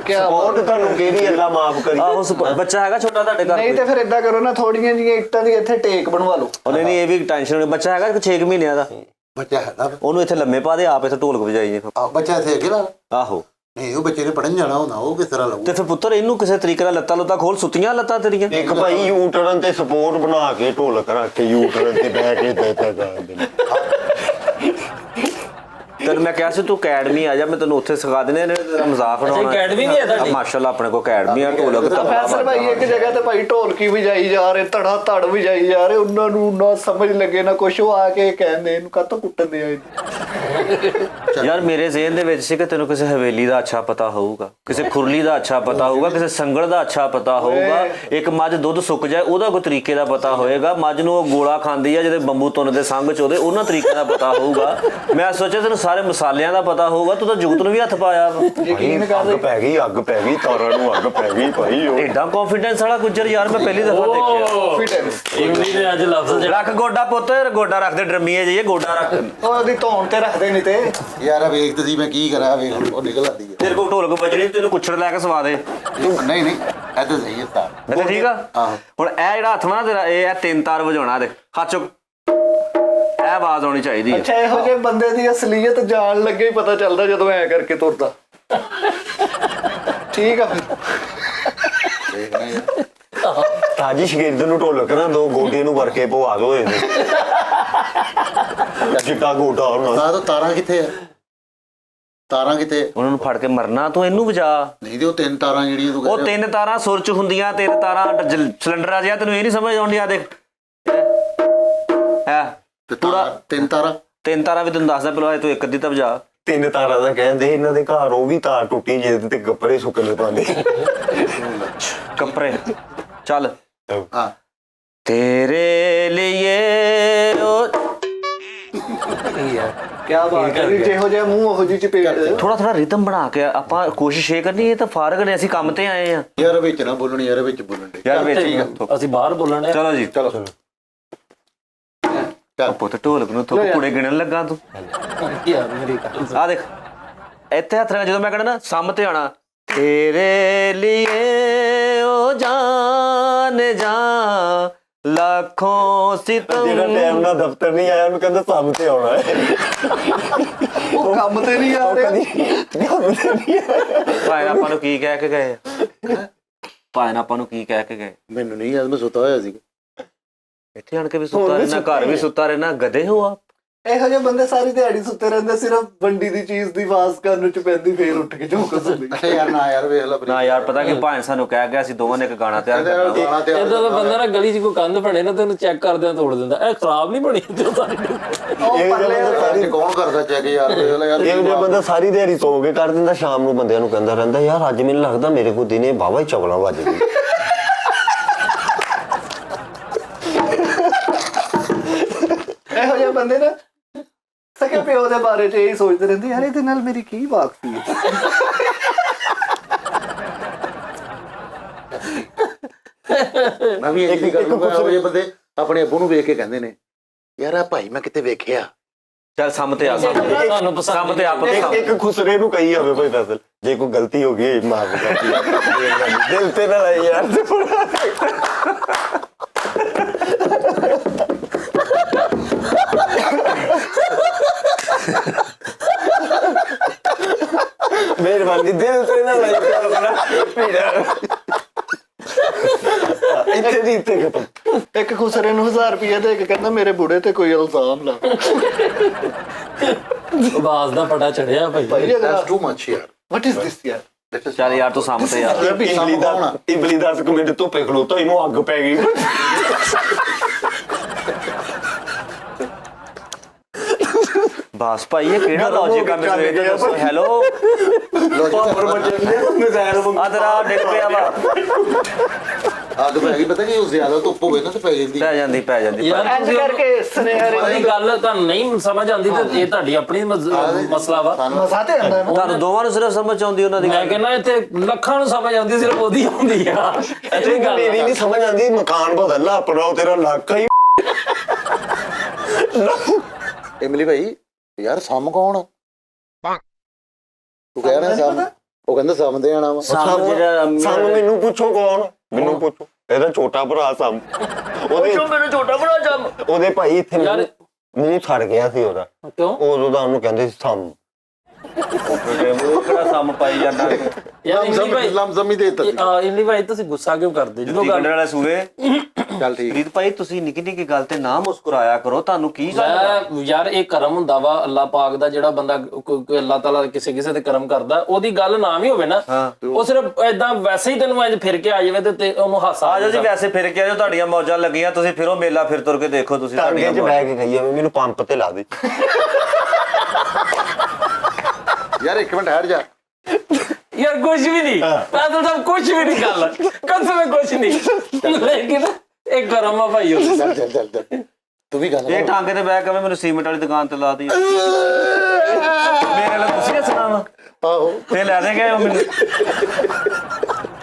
ਕੇ ਸਪੋਰਟ ਤੁਹਾਨੂੰ ਕਿਹੜੀ ਅੱਲਾ ਮਾਫ ਕਰੀ। ਆਹੋ ਬੱਚਾ ਹੈਗਾ ਛੋਟਾ ਤੁਹਾਡੇ ਘਰ? ਨਹੀਂ ਤੇ ਫਿਰ ਏਦਾਂ ਕਰੋ ਨਾ, ਥੋੜੀਆਂ ਜਿਹੀਆਂ ਇੱਟਾਂ ਦੀ ਇੱਥੇ ਟੇਕ ਬਣਵਾ ਲਓ। ਉਹਨੇ ਨਹੀਂ ਇਹ ਵੀ ਟੈਨਸ਼ਨ। ਬੱਚਾ ਹੈਗਾ 6 ਮਹੀਨਿਆਂ ਦਾ, ਬੱਚਾ ਹੈਗਾ? ਉਹਨੂੰ ਇੱਥੇ ਲੰਮੇ ਪਾ ਦੇ, ਆਪ ਇੱਥੇ ਢੋਲਕ ਵਜਾਈ ਜੇ। ਬੱਚਾ ਇੱਥੇ ਅੱਗੇ ਲਾ। ਆਹੋ ਨਹੀਂ ਉਹ ਬੱਚੇ ਨੇ ਪੜਨ ਜਾਣਾ ਹੁੰਦਾ, ਉਹ ਕਿਸ ਤਰ੍ਹਾਂ ਲਾਊ? ਤੇ ਫਿਰ ਪੁੱਤਰ ਇਹਨੂੰ ਕਿਸੇ ਤਰੀਕੇ ਨਾਲ ਲੱਤਾਂ ਲੁੱਤਾਂ ਖੋਲ, ਸੁੱਤੀਆਂ ਲੱਤਾਂ ਤੇਰੀਆਂ। ਇੱਕ ਭਾਈ ਯੂ ਟਰਨ ਤੇ ਸਪੋਰਟ ਬਣਾ ਕੇ ਢੋਲਕ ਰੱਖ ਕੇ ਯੂ ਟਰਨ ਤੇ ਬਹਿ ਕੇ ਦੇਤਾ ਜਾਂਦੇ ਨੇ। ਤੈਨੂੰ ਮੈਂ ਕਿਹਾ ਸੀ ਤੂੰ ਅਕੈਡਮੀ ਆ ਜਾ, ਮੈਂ ਤੈਨੂੰ ਉੱਥੇ ਸਿਖਾ ਦਿੰਦੇ ਨੇ। ਤੇਰਾ ਮਜ਼ਾਕ ਉਡਾਉਣਾ। ਅਕੈਡਮੀ ਨਹੀਂ ਹੈ ਤੁਹਾਡੀ? ਮਾਸ਼ਾਅੱਲਾ ਆਪਣੇ ਕੋਲ ਅਕੈਡਮੀ ਆ। ਢੋਲਕ ਪ੍ਰੋਫੈਸਰ ਭਾਈ ਇੱਕ ਜਗ੍ਹਾ ਤੇ ਭਾਈ ਢੋਲਕੀ ਵਜਾਈ ਜਾ ਰਹੇ, ਧੜਾ ਧੜ ਵਜਾਈ ਜਾ ਰਹੇ, ਉਹਨਾਂ ਨੂੰ ਨਾ ਸਮਝ ਲੱਗੇ ਨਾ ਕੁਛ। ਉਹ ਆ ਕੇ ਕਹਿੰਦੇ ਇਹਨੂੰ ਕਾਹਤੋਂ ਕੁੱਟਦੇ ਆ? ਯਾਰ ਮੇਰੇ ਜ਼ਿਹਨ ਦੇ ਵਿੱਚ ਸੀ ਕਿ ਤੈਨੂੰ ਕਿਸੇ ਹਵੇਲੀ ਦਾ ਅੱਛਾ ਪਤਾ ਹੋਊਗਾ, ਕਿਸੇ ਖੁਰਲੀ ਦਾ ਅੱਛਾ ਪਤਾ ਹੋਊਗਾ, ਕਿਸੇ ਸੰਗਲ ਦਾ ਅੱਛਾ ਪਤਾ ਹੋਊਗਾ। ਇੱਕ ਮੱਝ ਦੁੱਧ ਸੁੱਕ ਜਾਏ ਉਹਦਾ ਕੋਈ ਤਰੀਕੇ ਦਾ ਪਤਾ ਹੋਏਗਾ, ਮੱਝ ਨੂੰ ਉਹ ਗੋਲਾ ਖਾਂਦੀ ਆ ਜਿਹਦੇ ਬੰਬੂ ਤੁੰਨ ਦੇ ਸੰਗ ਚ ਉਹਦੇ ਉਹਨਾਂ ਤਰੀਕੇ ਦਾ ਪਤਾ ਹੋਊਗਾ। ਮੈਂ ਸੋਚਿਆ ਤੈਨੂੰ ਸਾਰੇ ਮਸਾਲਿਆਂ ਦਾ ਪਤਾ ਹੋਊਗਾ, ਤੂੰ ਤਾਂ ਜੁਗਤ ਨੂੰ ਵੀ ਹੱਥ ਪਾਇਆ ਵਾ। ਯਕੀਨ ਕਰ ਅੱਗ ਪੈ ਗਈ ਤਾਰਾਂ ਨੂੰ ਅੱਗ ਪੈ ਗਈ ਭਾਈ। ਏਡਾ ਕੌਨਫੀਡੈਂਸ ਵਾਲਾ ਗੁੱਜਰ ਯਾਰ ਮੈਂ ਪਹਿਲੀ ਦਫਾ ਦੇਖਿਆ। ਕੰਫੀਡੈਂਸ ਇਮਲੀ ਦੇ ਅੱਜ ਲਫ਼ਜ਼ ਰੱਖ ਗੋਡਾ ਪੁੱਤ, ਗੋਡਾ ਰੱਖਦੇ ਡਰਮੀਏ ਜਾਈਏ, ਗੋਡਾ ਰੱਖ। ਉਹਦੀ ਧੌਣ ਤੇ ਰੱਖਦੇ ਨਹੀਂ ਤੇ ਯਾਰ ਵੇਖ ਤੇ ਸੀ ਮੈਂ ਕੀ ਕਰਾਂ, ਵੇਖ ਉਹ ਨਿਕਲ ਆਦੀ ਹੈ। ਤੇਰੇ ਕੋਲ ਢੋਲਕ ਵੱਜਣੀ, ਤੈਨੂੰ ਕੁੱਛੜ ਲੈ ਕੇ ਸਵਾ ਦੇ। ਨਹੀਂ ਨਹੀਂ ਐਦਾਂ ਸਹੀ ਹੈ ਤਾਂ ਅੱਛਾ ਠੀਕ ਆ। ਆਹੋ। ਹੁਣ ਇਹ ਜਿਹੜਾ ਹੱਥ ਵਾ ਨਾ ਤੇਰਾ, ਇਹ 3 ਤਾਰ ਵਜਾਉਣਾ। ਦੇਖ ਹੱਥ ਚੁੱਕ, ਇਹ ਆਵਾਜ਼ ਆਉਣੀ ਚਾਹੀਦੀ ਹੈ। ਅੱਛਾ ਇਹੋ ਜਿਹੇ ਬੰਦੇ ਦੀ ਅਸਲੀਅਤ ਜਾਣ ਲੱਗੇ ਹੀ ਪਤਾ ਚੱਲਦਾ ਜਦੋਂ ਐ ਕਰਕੇ ਤੁਰਦਾ। ਠੀਕ ਆ ਫਿਰ ਦੇਖਣਾ ਯਾਰ। ਤਾਜੀ ਸ਼ਗਿਰਦ ਨੂੰ ਢੋਲਕ ਨਾ ਦੋ, ਗੋਡੇ ਨੂੰ ਵਰਕੇ ਪਵਾ ਦੋ ਇਹਨੇ। ਚਿੱਟਾ ਗੋਡਾ ਉਹਨਾਂ ਤਾਂ ਤਾਰਾਂ ਕਿੱਥੇ ਆ? ਤਾਰਾਂ ਕਿੱਥੇ? ਉਹਨਾਂ ਨੂੰ ਫੜ ਕੇ ਮਰਨਾ, ਤੂੰ ਇਹਨੂੰ ਵਜਾ। ਨਹੀਂ ਤੇ ਉਹ 3 ਤਾਰਾਂ ਜਿਹੜੀਆਂ ਤੂੰ ਉਹ 3 ਤਾਰਾਂ ਸੁਰ ਚ ਹੁੰਦੀਆਂ, 3 ਤਾਰਾਂ ਸਿਲੰਡਰ ਆ ਜਿਆ, ਤੈਨੂੰ ਇਹ ਨਹੀਂ ਸਮਝ ਆਉਂਦੀ। ਆ ਦੇਖ ਹੈ ਤੇ ਤਾਰਾਂ 3 ਤਾਰਾਂ 3 ਤਾਰਾਂ ਵੀ ਤੈਨੂੰ ਦੱਸਦਾ ਪਹਿਲਾਂ, ਤੂੰ ਇੱਕ ਅੱਧੀ ਤਾਂ ਵਜਾ। 3 ਤਾਰਾਂ ਦਾ ਕਹਿੰਦੇ ਇਹਨਾਂ ਦੇ ਘਰ ਉਹ ਵੀ ਤਾਰ ਟੁੱਟੀ ਜਿਹਦੇ ਤੇ ਕੱਪੜੇ ਸੁੱਕਣੇ ਪਾਉਂਦੇ। ਕੱਪੜੇ ਚੱਲ। ਹਾਂ ਤੇਰੇ ਲਈ ਕੀ ਬਾਤ ਹੈ ਜੀ, ਜਿਹੋ ਜਿਹਾ ਮੂੰਹ ਉਹੋ ਜਿਹੀ ਚਪੇੜ। ਥੋੜਾ ਰਿਦਮ ਬਣਾ ਕੇ ਆਪਾਂ ਕੋਸ਼ਿਸ਼ ਇਹ ਕਰਨੀ। ਇਹ ਤਾਂ ਫਾਰਗ ਨੇ, ਅਸੀਂ ਕੰਮ ਤੇ ਆਏ ਆ ਯਾਰ ਵਿੱਚ ਨਾ ਬੋਲਣ, ਯਾਰ ਵਿੱਚ ਬੋਲਣ ਦੇ ਯਾਰ ਵਿੱਚ। ਅਸੀਂ ਬਾਹਰ ਬੋਲਣੇ ਚਲੋ ਜੀ ਚਲੋ ਚੱਲ ਪੁੱਤ, ਢੋਲਕ ਨੂੰ ਤੂੰ ਕੁੜੇ ਗਿਣਨ ਲੱਗਾ ਤੂੰ। ਯਾਰ ਮੇਰੀ ਗੱਲ ਆ ਦੇਖ ਇੱਥੇ ਹੱਥ ਰੱਖ, ਜਦੋਂ ਮੈਂ ਕਹਿਣਾ ਨਾ ਸਮ ਤੇ ਆਣਾ। ਤੇਰੇ ਲਈ ਓ ਜਾਨ ਜਾ ਲੱਖੋਂ ਸਿਤਮ। ਜਿਹੜਾ ਟਾਈਮ ਨਾਲ ਦਫ਼ਤਰ ਨਹੀਂ ਆਇਆ ਉਹਨੂੰ ਕਹਿੰਦਾ ਕੰਮ ਤੇ ਆਉਣਾ ਹੈ। ਉਹ ਕੰਮ ਤੇ ਨਹੀਂ ਆ ਰਿਹਾ। ਕੰਮ ਤੇ ਨਹੀਂ ਆਇਆ। ਭਾਵੇਂ ਆਪਾਂ ਨੂੰ ਕੀ ਕਹਿ ਕੇ ਗਏ, ਭਾਵੇਂ ਆਪਾਂ ਨੂੰ ਕੀ ਕਹਿ ਕੇ ਗਏ। ਮੈਨੂੰ ਨਹੀਂ ਯਾਦ, ਮੈਂ ਸੁੱਤਾ ਹੋਇਆ ਸੀ। ਇੱਥੇ ਆਣ ਕੇ ਵੀ ਸੁੱਤਾ ਰਹਿਣਾ, ਘਰ ਵੀ ਸੁੱਤਾ ਰਹਿਣਾ, ਗਧੇ ਹੋ ਆਪ। ਇਹੋ ਜਿਹੇ ਬੰਦੇ ਸਾਰੀ ਦਿਹਾੜੀ ਸੁੱਤੇ ਰਹਿੰਦੇ, ਸਿਰਫ ਵੰਡੀ ਦੀ ਚੀਜ਼ ਦੀ ਆਵਾਜ਼ ਕਰਨ ਚ ਪੈਂਦੀ, ਫੇਰ ਉੱਠ ਕੇ ਝੋਕ ਸੁਣਦੀ। ਅੱਛਾ ਯਾਰ ਨਾ ਯਾਰ ਵੇਖ ਲੈ ਨਾ ਯਾਰ ਪਤਾ ਕਿ ਭਾਵੇਂ ਸਾਨੂੰ ਕਹਿ ਗਿਆ ਅਸੀਂ ਦੋਵਾਂ ਨੇ ਇੱਕ ਗਾਣਾ ਤਿਆਰ ਕਰਨਾ। ਗਾਣਾ ਤੇ ਇਦਾਂ ਦਾ ਬੰਦਾ ਨਾ ਗਲੀ 'ਚ ਕੋਈ ਕੰਧ ਬਣੇ ਨਾ, ਤੈਨੂੰ ਚੈੱਕ ਕਰਦਿਆਂ ਤੋੜ ਦਿੰਦਾ। ਇਹ ਖਰਾਬ ਨਹੀਂ ਬਣੀ ਤੇ ਇਹ ਬੰਦਾ ਕੌਣ ਕਰਦਾ ਚੈੱਕ ਯਾਰ, ਵੇਖ ਲੈ ਯਾਰ। ਇਹ ਜਿਹੜਾ ਬੰਦਾ ਸਾਰੀ ਦਿਹਾੜੀ ਸੌ ਕੇ ਕਰ ਦਿੰਦਾ, ਸ਼ਾਮ ਨੂੰ ਬੰਦਿਆਂ ਨੂੰ ਕਹਿੰਦਾ ਰਹਿੰਦਾ ਯਾਰ ਅੱਜ ਮੈਨੂੰ ਲੱਗਦਾ ਮੇਰੇ ਕੋਲ ਦਿਨੇ ਬਾਵਾ ਹੀ ਚਵਲਾਂ ਵੱਜ ਗਈ। ਇਹੋ ਜਿਹੇ ਬੰਦੇ ਨਾ ਸਕੇ ਪਿਓ ਦੇ ਬਾਰੇ ਚ ਇਹੀ ਸੋਚਦੇ ਰਹਿੰਦੇ, ਯਾਰ ਇਹਦੇ ਨਾਲ ਮੇਰੀ ਕੀ ਵਾਕਫੀ ਹੈ। ਮੈਂ ਵੀ ਇੱਕ ਗੱਲ ਉਹ ਜਿਹੇ ਬੰਦੇ ਆਪਣੇ ਅੱਬੂ ਨੂੰ ਵੇਖ ਕੇ ਕਹਿੰਦੇ ਨੇ ਯਾਰ ਆ ਭਾਈ ਮੈਂ ਕਿਤੇ ਵੇਖਿਆ। ਚੱਲ ਸਮ ਤੇ ਆ, ਤੁਹਾਨੂੰ ਪਸੰਦ ਸਮ ਤੇ ਆਪ ਇੱਕ ਖੁਸਰੇ ਨੂੰ ਕਹੀ ਹੋਵੇ ਕੋਈ ਫੈਸਲ, ਜੇ ਕੋਈ ਗਲਤੀ ਹੋ ਗਈ ਮਾਫ ਕਰ ਦਿਲ ਤੇ ਨਾ ਲਾਈ ਯਾਰ। ਮਿਹਰਬਾਨੀ ਦਿਲ ਤੇ ਨਾ ਲਾਈ ਇੱਥੇ ਦੀ ਇੱਥੇ ਖਤਮ। ਇੱਕ ਖੁਸਰੇ ਨੂੰ 1000 ਰੁਪਏ ਦੇ ਕੇ ਕਹਿੰਦਾ ਮੇਰੇ ਬੁੜੇ ਤੇ ਕੋਈ ਇਲਜ਼ਾਮ ਲਾ। ਆਵਾਜ਼ ਦਾ ਪਟਾ ਚੜਿਆ ਭਾਈ। That's too much ਯਾਰ। What is this ਯਾਰ? ਚੱਲ ਯਾਰ ਤੂੰ ਸਮ ਤੇ ਆ। ਇਬਲੀ 10 ਮਿੰਟ ਧੁੱਪੇ ਖਲੋਤਾ, ਇਹਨੂੰ ਅੱਗ ਪੈ ਗਈ। ਬਸ ਭਾਈ ਇਹ ਕਿਹੜਾ ਲੌਜੀਕ ਆ, ਮੈਨੂੰ ਇਹ ਤਾਂ ਦੱਸੋ। ਹੈਲੋ ਆ ਤੇਰਾ ਡਿੱਗ ਪਿਆ ਵਾ। ਅੱਗ ਪੈ ਗਈ, ਪਤਾ ਕੀ ਉਹ ਜ਼ਿਆਦਾ ਧੁੱਪ ਹੋਵੇ ਨਾ ਤੇ ਪੈ ਜਾਂਦੀ। ਪੈ ਜਾਂਦੀ ਯਾਰ ਇੰਜ ਕਰਕੇ ਸੁਨੇਹਰੇ ਦੀ ਗੱਲ ਤੁਹਾਨੂੰ ਨਹੀਂ ਸਮਝ ਆਉਂਦੀ ਤੇ ਇਹ ਤੁਹਾਡੀ ਆਪਣੀ ਮਸਲਾ ਵਾ। ਮਜ਼ਾ ਤੇ ਆਉਂਦਾ ਨਾ। ਤੁਹਾਨੂੰ ਦੋਵਾਂ ਨੂੰ ਸਿਰਫ ਸਮਝ ਆਉਂਦੀ ਉਹਨਾਂ ਦੀ। ਮੈਂ ਕਹਿੰਦਾ ਇੱਥੇ ਲੱਖਾਂ ਨੂੰ ਸਮਝ ਆਉਂਦੀ, ਸਿਰਫ ਉਹਦੀ ਆਉਂਦੀ ਆ। ਇਹ ਗੱਲ ਮੇਰੀ ਨਹੀਂ ਸਮਝ ਆਉਂਦੀ, ਮਕਾਨ ਬਦਲ ਲਾ ਆਪਣਾ, ਉਹ ਤੇਰਾ ਇਲਾਕਾ ਹੀ। ਇਮਲੀ ਭਾਈ ਯਾਰ ਸਮ ਕੌਣ ਆ? ਤੂੰ ਕਹਿ ਰਿਹਾ ਸਮ, ਉਹ ਕਹਿੰਦਾ ਸਮ ਦੇ ਆਣਾ ਵਾ। ਸਾਨੂੰ ਮੈਨੂੰ ਪੁੱਛੋ ਕੌਣ, ਮੈਨੂੰ ਪੁੱਛੋ। ਇਹਦਾ ਛੋਟਾ ਭਰਾ ਸਮ, ਮੈਨੂੰ ਛੋਟਾ ਭਰਾ ਜੰਮ। ਉਹਦੇ ਭਾਈ ਇੱਥੇ ਮੂੰਹ ਛੜ ਗਿਆ ਸੀ ਉਹਦਾ, ਕਿਉਂ? ਉਦੋਂ ਦਾ ਉਹਨੂੰ ਕਹਿੰਦੇ ਸੀ ਸਮ। ਮੂੰਹ ਕਿਹੜਾ ਸਮ ਪਾਈ ਜਾਂਦਾ। ਯਾਰ ਇਮਲੀ ਭਾਈ, ਲਮਜ਼ਮੀ ਦੇ ਦਿੱਤੀ। ਇਮਲੀ ਭਾਈ ਤੁਸੀਂ ਗੁੱਸਾ ਕਿਉਂ ਕਰਦੇ ਜਦੋਂ ਜੁੱਤੀ ਕੱਢਣ ਵਾਲੇ ਸੂਏ। ਚੱਲ ਠੀਕ। ਪ੍ਰੀਤ ਭਾਈ ਤੁਸੀਂ ਨਿੱਕੀ ਨਿੱਕੀ ਗੱਲ ਤੇ ਨਾ ਮੁਸਕਰਾਇਆ ਕਰੋ, ਤੁਹਾਨੂੰ ਕੀ ਗੱਲ। ਯਾਰ ਇਹ ਕਰਮ ਹੁੰਦਾ ਵਾ ਅੱਲਾਹ ਪਾਕ ਦਾ, ਜਿਹੜਾ ਬੰਦਾ ਕੋਈ ਅੱਲਾਹ ਤਾਲਾ ਕਿਸੇ ਤੇ ਕਰਮ ਕਰਦਾ, ਉਹਦੀ ਗੱਲ ਨਾ ਵੀ ਹੋਵੇ ਨਾ, ਉਹ ਸਿਰਫ ਏਦਾਂ ਵੈਸੇ ਹੀ ਤੈਨੂੰ ਇੰਜ ਫਿਰ ਕੇ ਆ ਜਾਵੇ ਤੇ ਉਹਨੂੰ ਹਾਸਾ ਆ ਜਾਓ ਜੀ, ਵੈਸੇ ਫਿਰ ਕੇ ਆ ਜਾਓ, ਤੁਹਾਡੀਆਂ ਮੌਜਾਂ ਲੱਗੀਆਂ, ਤੁਸੀਂ ਫਿਰੋ ਮੇਲਾ ਫਿਰ ਤੁਰ ਕੇ ਦੇਖੋ ਤੁਸੀਂ ਟਾਂਗੇ 'ਚ ਬਹਿ ਕੇ ਗਈ ਮੈਨੂੰ ਪੰਪ ਤੇ ਲਾ ਦੇ। ਯਾਰ ਇੱਕ ਮਿੰਟ ਠਹਿਰ ਜਾ। यार कुछ भी नहीं पैदल साहब कुछ भी नहीं गल कसम में कुछ नहीं लेकिन एक गरम है भाई ਚੱਲ ਚੱਲ ਚੱਲ ਚੱਲ ਤੂੰ ਵੀ ਗੱਲ ਇਹ ਟਾਂਗੇ ਤੇ ਬਹਿ ਕੇ ਮੈਨੂੰ ਸੀਮੈਂਟ ਵਾਲੀ ਦੁਕਾਨ ਤੇ ਲਾ ਦੀ ਮੇਰੇ ਨਾਲ ਤੁਸੀਂ ਹੱਸਣਾ ਵਾ ਆਹੋ ਤੇ ਲੈ ਦੇ ਗਏ ਉਹ ਮੈਨੂੰ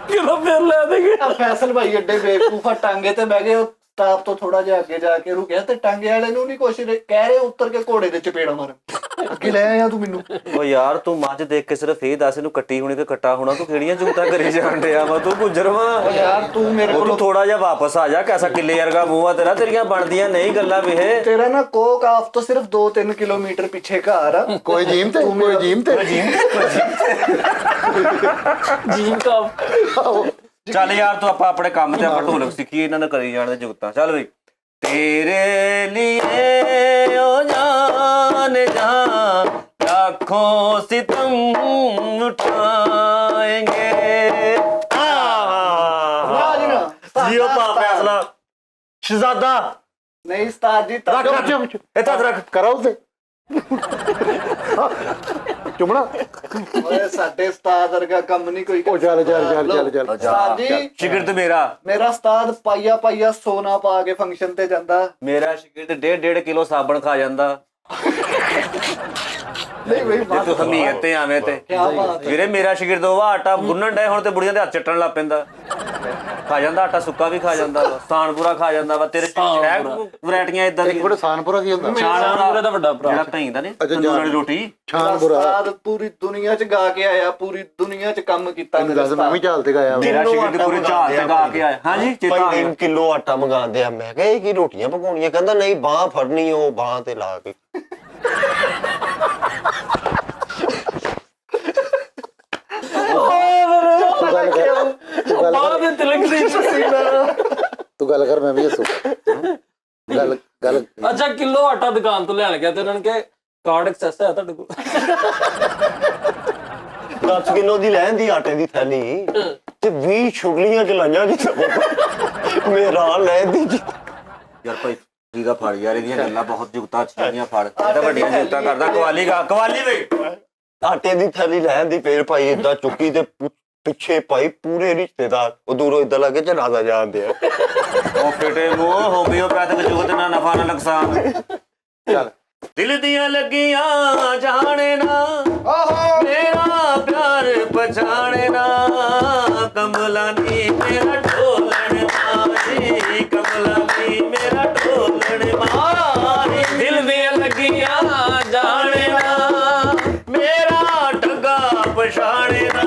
किलो फिर ले देंगे ਆ ਫੈਸਲ ਭਾਈ ਏਡੇ ਬੇਵਕੂਫ ਆ, ਟਾਂਗੇ ਤੇ ਬਹਿ ਗਏ। ਉਹ ਸਟਾਪ ਤੋਂ ਥੋੜਾ ਜਿਹਾ ਅੱਗੇ ਜਾ ਕੇ ਰੁਕਿਆ ਤੇ ਟਾਂਗੇ ਵਾਲੇ ਨੂੰ ਨਹੀਂ ਕੁਛ ਕਹਿ ਰਹੇ, ਉੱਤਰ ਕੇ ਘੋੜੇ ਦੇ ਚਪੇੜਾ ਮਾਰਨ। ਅੱਗੇ ਲੈ ਆਇਆ ਤੂੰ ਮੈਨੂੰ। ਉਹ ਯਾਰ ਤੂੰ ਮੱਝ ਦੇਖ ਕੇ ਸਿਰਫ ਇਹ ਦੱਸ ਇਹਨੂੰ ਕੱਟੀ ਹੋਣੀ ਤੇ ਕੱਟਾ ਹੋਣਾ, ਤੂੰ ਕਿਹੜੀਆਂ ਜੁਗਤਾਂ ਕਰੀ ਜਾਣ ਡਿਆ ਵਾ, ਤੂੰ ਗੁੱਜਰ ਵਾ ਯਾਰ ਤੂੰ ਮੇਰੇ ਉਹ ਕੋਲ ਤੂੰ ਥੋੜਾ ਜਿਹਾ ਵਾਪਸ ਆ ਜਾ, ਕੈਸਾ ਕਿੱਲੇ ਵਰਗਾ ਮੂੰਹ ਆ ਤੇਰਾ, ਤੇਰੀਆਂ ਬਣਦੀਆਂ ਨਹੀਂ ਗੱਲਾਂ ਵੇਹ। ਤੇਰਾ ਨਾ ਕੋਕ ਆਫ ਤੋਂ ਸਿਰਫ 2-3 ਕਿਲੋਮੀਟਰ ਪਿੱਛੇ ਘਰ ਆ। ਕੋਈ ਜੀਮ ਤੇ ਕੋਈ ਜੀਮ ਤੇ जीन का ਚੱਲ ਯਾਰ ਤੂੰ ਆਪਾਂ ਆਪਣੇ ਕੰਮ ਤੇ ਆਪਾਂ ਢੋਲਕ ਸਿੱਖੀਏ, ਇਹਨਾਂ ਨੂੰ ਕਰੀ ਜਾਣ ਦੇ ਜੁਗਤਾਂ। ਚੱਲ ਬਈ ਤੇਰੇ ਲਈ ਓ ਜਾਨ ਜਹਾਂ लाखों सितम उठाएंगे जियो पा फैसला शहजादा ਨਹੀਂ ਉਸਤਾਦ ਜੀ ਤਾਂ इतना रख ਕਰਾਓ ਤੇ ਚੁਮਣਾ ਓਏ ਸਾਡੇ ਉਸਤਾਦ ਵਰਗਾ ਕੰਮ ਨਹੀਂ ਕੋਈ ਉਹ ਚੱਲ ਚੱਲ ਚੱਲ ਚੱਲ ਚੱਲ ਉਸਤਾਦ ਜੀ शिगिर्द मेरा ਉਸਤਾਦ ਪਾਈਆ ਪਾਈਆ ਸੋਨਾ ਪਾ ਕੇ ਫੰਕਸ਼ਨ ਤੇ ਜਾਂਦਾ। मेरा शिगिर्द 1.5 किलो साबण खा जांदा ਨਹੀਂ ਬਈ ਜੇ ਤੂੰ ਹਮੀਅਤ ਤੇ ਆਵੇਂ ਤੇ ਕਿਆ ਬਾਤ ਹੈ। ਵੀਰੇ ਮੇਰਾ ਸ਼ਾਗਿਰਦ ਉਹ ਆਟਾ ਗੁੰਨਣ ਡਏ ਹੁਣ ਤੇ ਬੁੜੀਆਂ ਦੇ ਹੱਥ ਚੱਟਣ ਲੱਗ ਪੈਂਦਾ, ਖਾ ਜਾਂਦਾ ਆਟਾ ਸੁੱਕਾ ਵੀ ਖਾ ਜਾਂਦਾ ਵਾ, ਸਾਨਪੁਰਾ ਖਾ ਜਾਂਦਾ ਵਾ, ਤੇਰੇ ਹੈ ਵੈਰਾਈਟੀਆਂ ਇਦਾਂ ਇੱਕ ਦੀਆਂ। ਮਿੰਟ ਸਾਨਪੁਰਾ ਕੀ ਹੁੰਦਾ? ਸਾਨਪੁਰਾ ਦਾ ਵੱਡਾ ਭਰਾ ਜਿਹੜਾ ਧਈਂਦਾ ਨੇ ਤੰਦੂਰ ਵਾਲੀ ਰੋਟੀ। ਛਾਨਪੁਰਾ ਉਸਤਾਦ ਪੂਰੀ ਦੁਨੀਆ 'ਚ ਗਾ ਕੇ ਆਇਆ, ਪੂਰੀ ਦੁਨੀਆ 'ਚ ਕੰਮ ਕੀਤਾ ਤੈਨੂੰ ਦੱਸ ਮੈਂ ਵੀ ਝਾਲ ਤੇ ਗਾਇਆ ਮੇਰਾ ਸ਼ਾਗਿਰਦ ਪੂਰੇ ਝਾਲ ਤੇ ਗਾ ਕੇ ਆਇਆ। ਹਾਂਜੀ ਚੇਤਾ ਆ ਭਾਈ ਗਿਆ। 3 ਕਿਲੋ ਆਟਾ ਮੰਗਾਉਂਦੇ ਆ। ਮੈਂ ਕਿਹਾ ਇਹ ਕੀ ਰੋਟੀਆਂ ਪਕਾਉਣੀਆਂ? ਕਹਿੰਦਾ ਨਹੀਂ ਬਾਹ ਫੜਨੀ, ਉਹ ਬਾਹ ਤੇ ਲਾ ਕੇ ਤੂੰ ਗੱਲ ਕਰ ਮੈਂ ਵੀ ਹੱਸੂ ਗੱਲ ਗੱਲ ਅੱਛਾ ਕਿਲੋ ਆਟਾ ਦੁਕਾਨ ਤੋਂ ਲੈਣ ਗਿਆ ਤੇ ਉਹਨਾਂ ਨੇ ਕਿਹਾ ਕਾਰਡ ਐਕਸੈਸ ਹੈ ਤੁਹਾਡੇ ਕੋਲ 10 ਕਿਲੋ ਦੀ ਲੈਣ ਦੀ ਆਟੇ ਦੀ ਥੈਲੀ ਤੇ 20 ਛੁਗਲੀਆਂ ਚਲਾਈਆਂ ਜੀ ਮੇਰਾ ਲੈਣ ਦੀ ਜੀ। ਯਾਰ ਭਾਈ ਇਹਦਾ ਫੜ ਯਾਰ, ਇਹਦੀਆਂ ਗੱਲਾਂ ਬਹੁਤ ਜੁਗਤਾਂ ਅੱਛੀਆਂ ਫੜ, ਇਹਦਾ ਵੱਡੀਆਂ ਜੁਗਤਾਂ ਕਰਦਾ। ਕਵਾਲੀ ਵੇ ਆਟੇ ਦੀ ਥੈਲੀ ਲੈਣ ਦੀ ਫੇਰ ਭਾਈ ਏਦਾਂ ਚੁੱਕੀ ਤੇ ਪਿੱਛੇ ਭਾਈ ਪੂਰੇ ਰਿਸ਼ਤੇਦਾਰ ਉਹ ਦੂਰੋਂ ਏਦਾਂ ਲੱਗੇ ਜਨਾਜ਼ਾ ਜਾਂਦੇ ਆ। ਉਹ ਫਿਟੇ ਮੂੰਹ ਹੋਮਿਓਪੈਥਿਕ ਜੁਗਤ ਨਾ ਨਫਾ ਨਾ ਨੁਕਸਾਨ। ਚੱਲ ਦਿਲ ਦੀਆਂ ਲੱਗੀਆਂ ਜਾਣੇ ਨਾ ਮੇਰਾ ਪਿਆਰ ਪਛਾਣੇ ਨਾ, ਕਮਲਾ ਨੀ ਮੇਰਾ ਢੋਲਣ ਮਾਰੀ, ਕਮਲਾ ਨੀ ਮੇਰਾ ਢੋਲਣ ਮਾਰੀ, ਦਿਲ ਦੀਆਂ ਲੱਗੀਆਂ ਜਾਣੇ ਨਾ ਮੇਰਾ ਢੰਗਾ ਪਛਾਣੇ ਨਾ,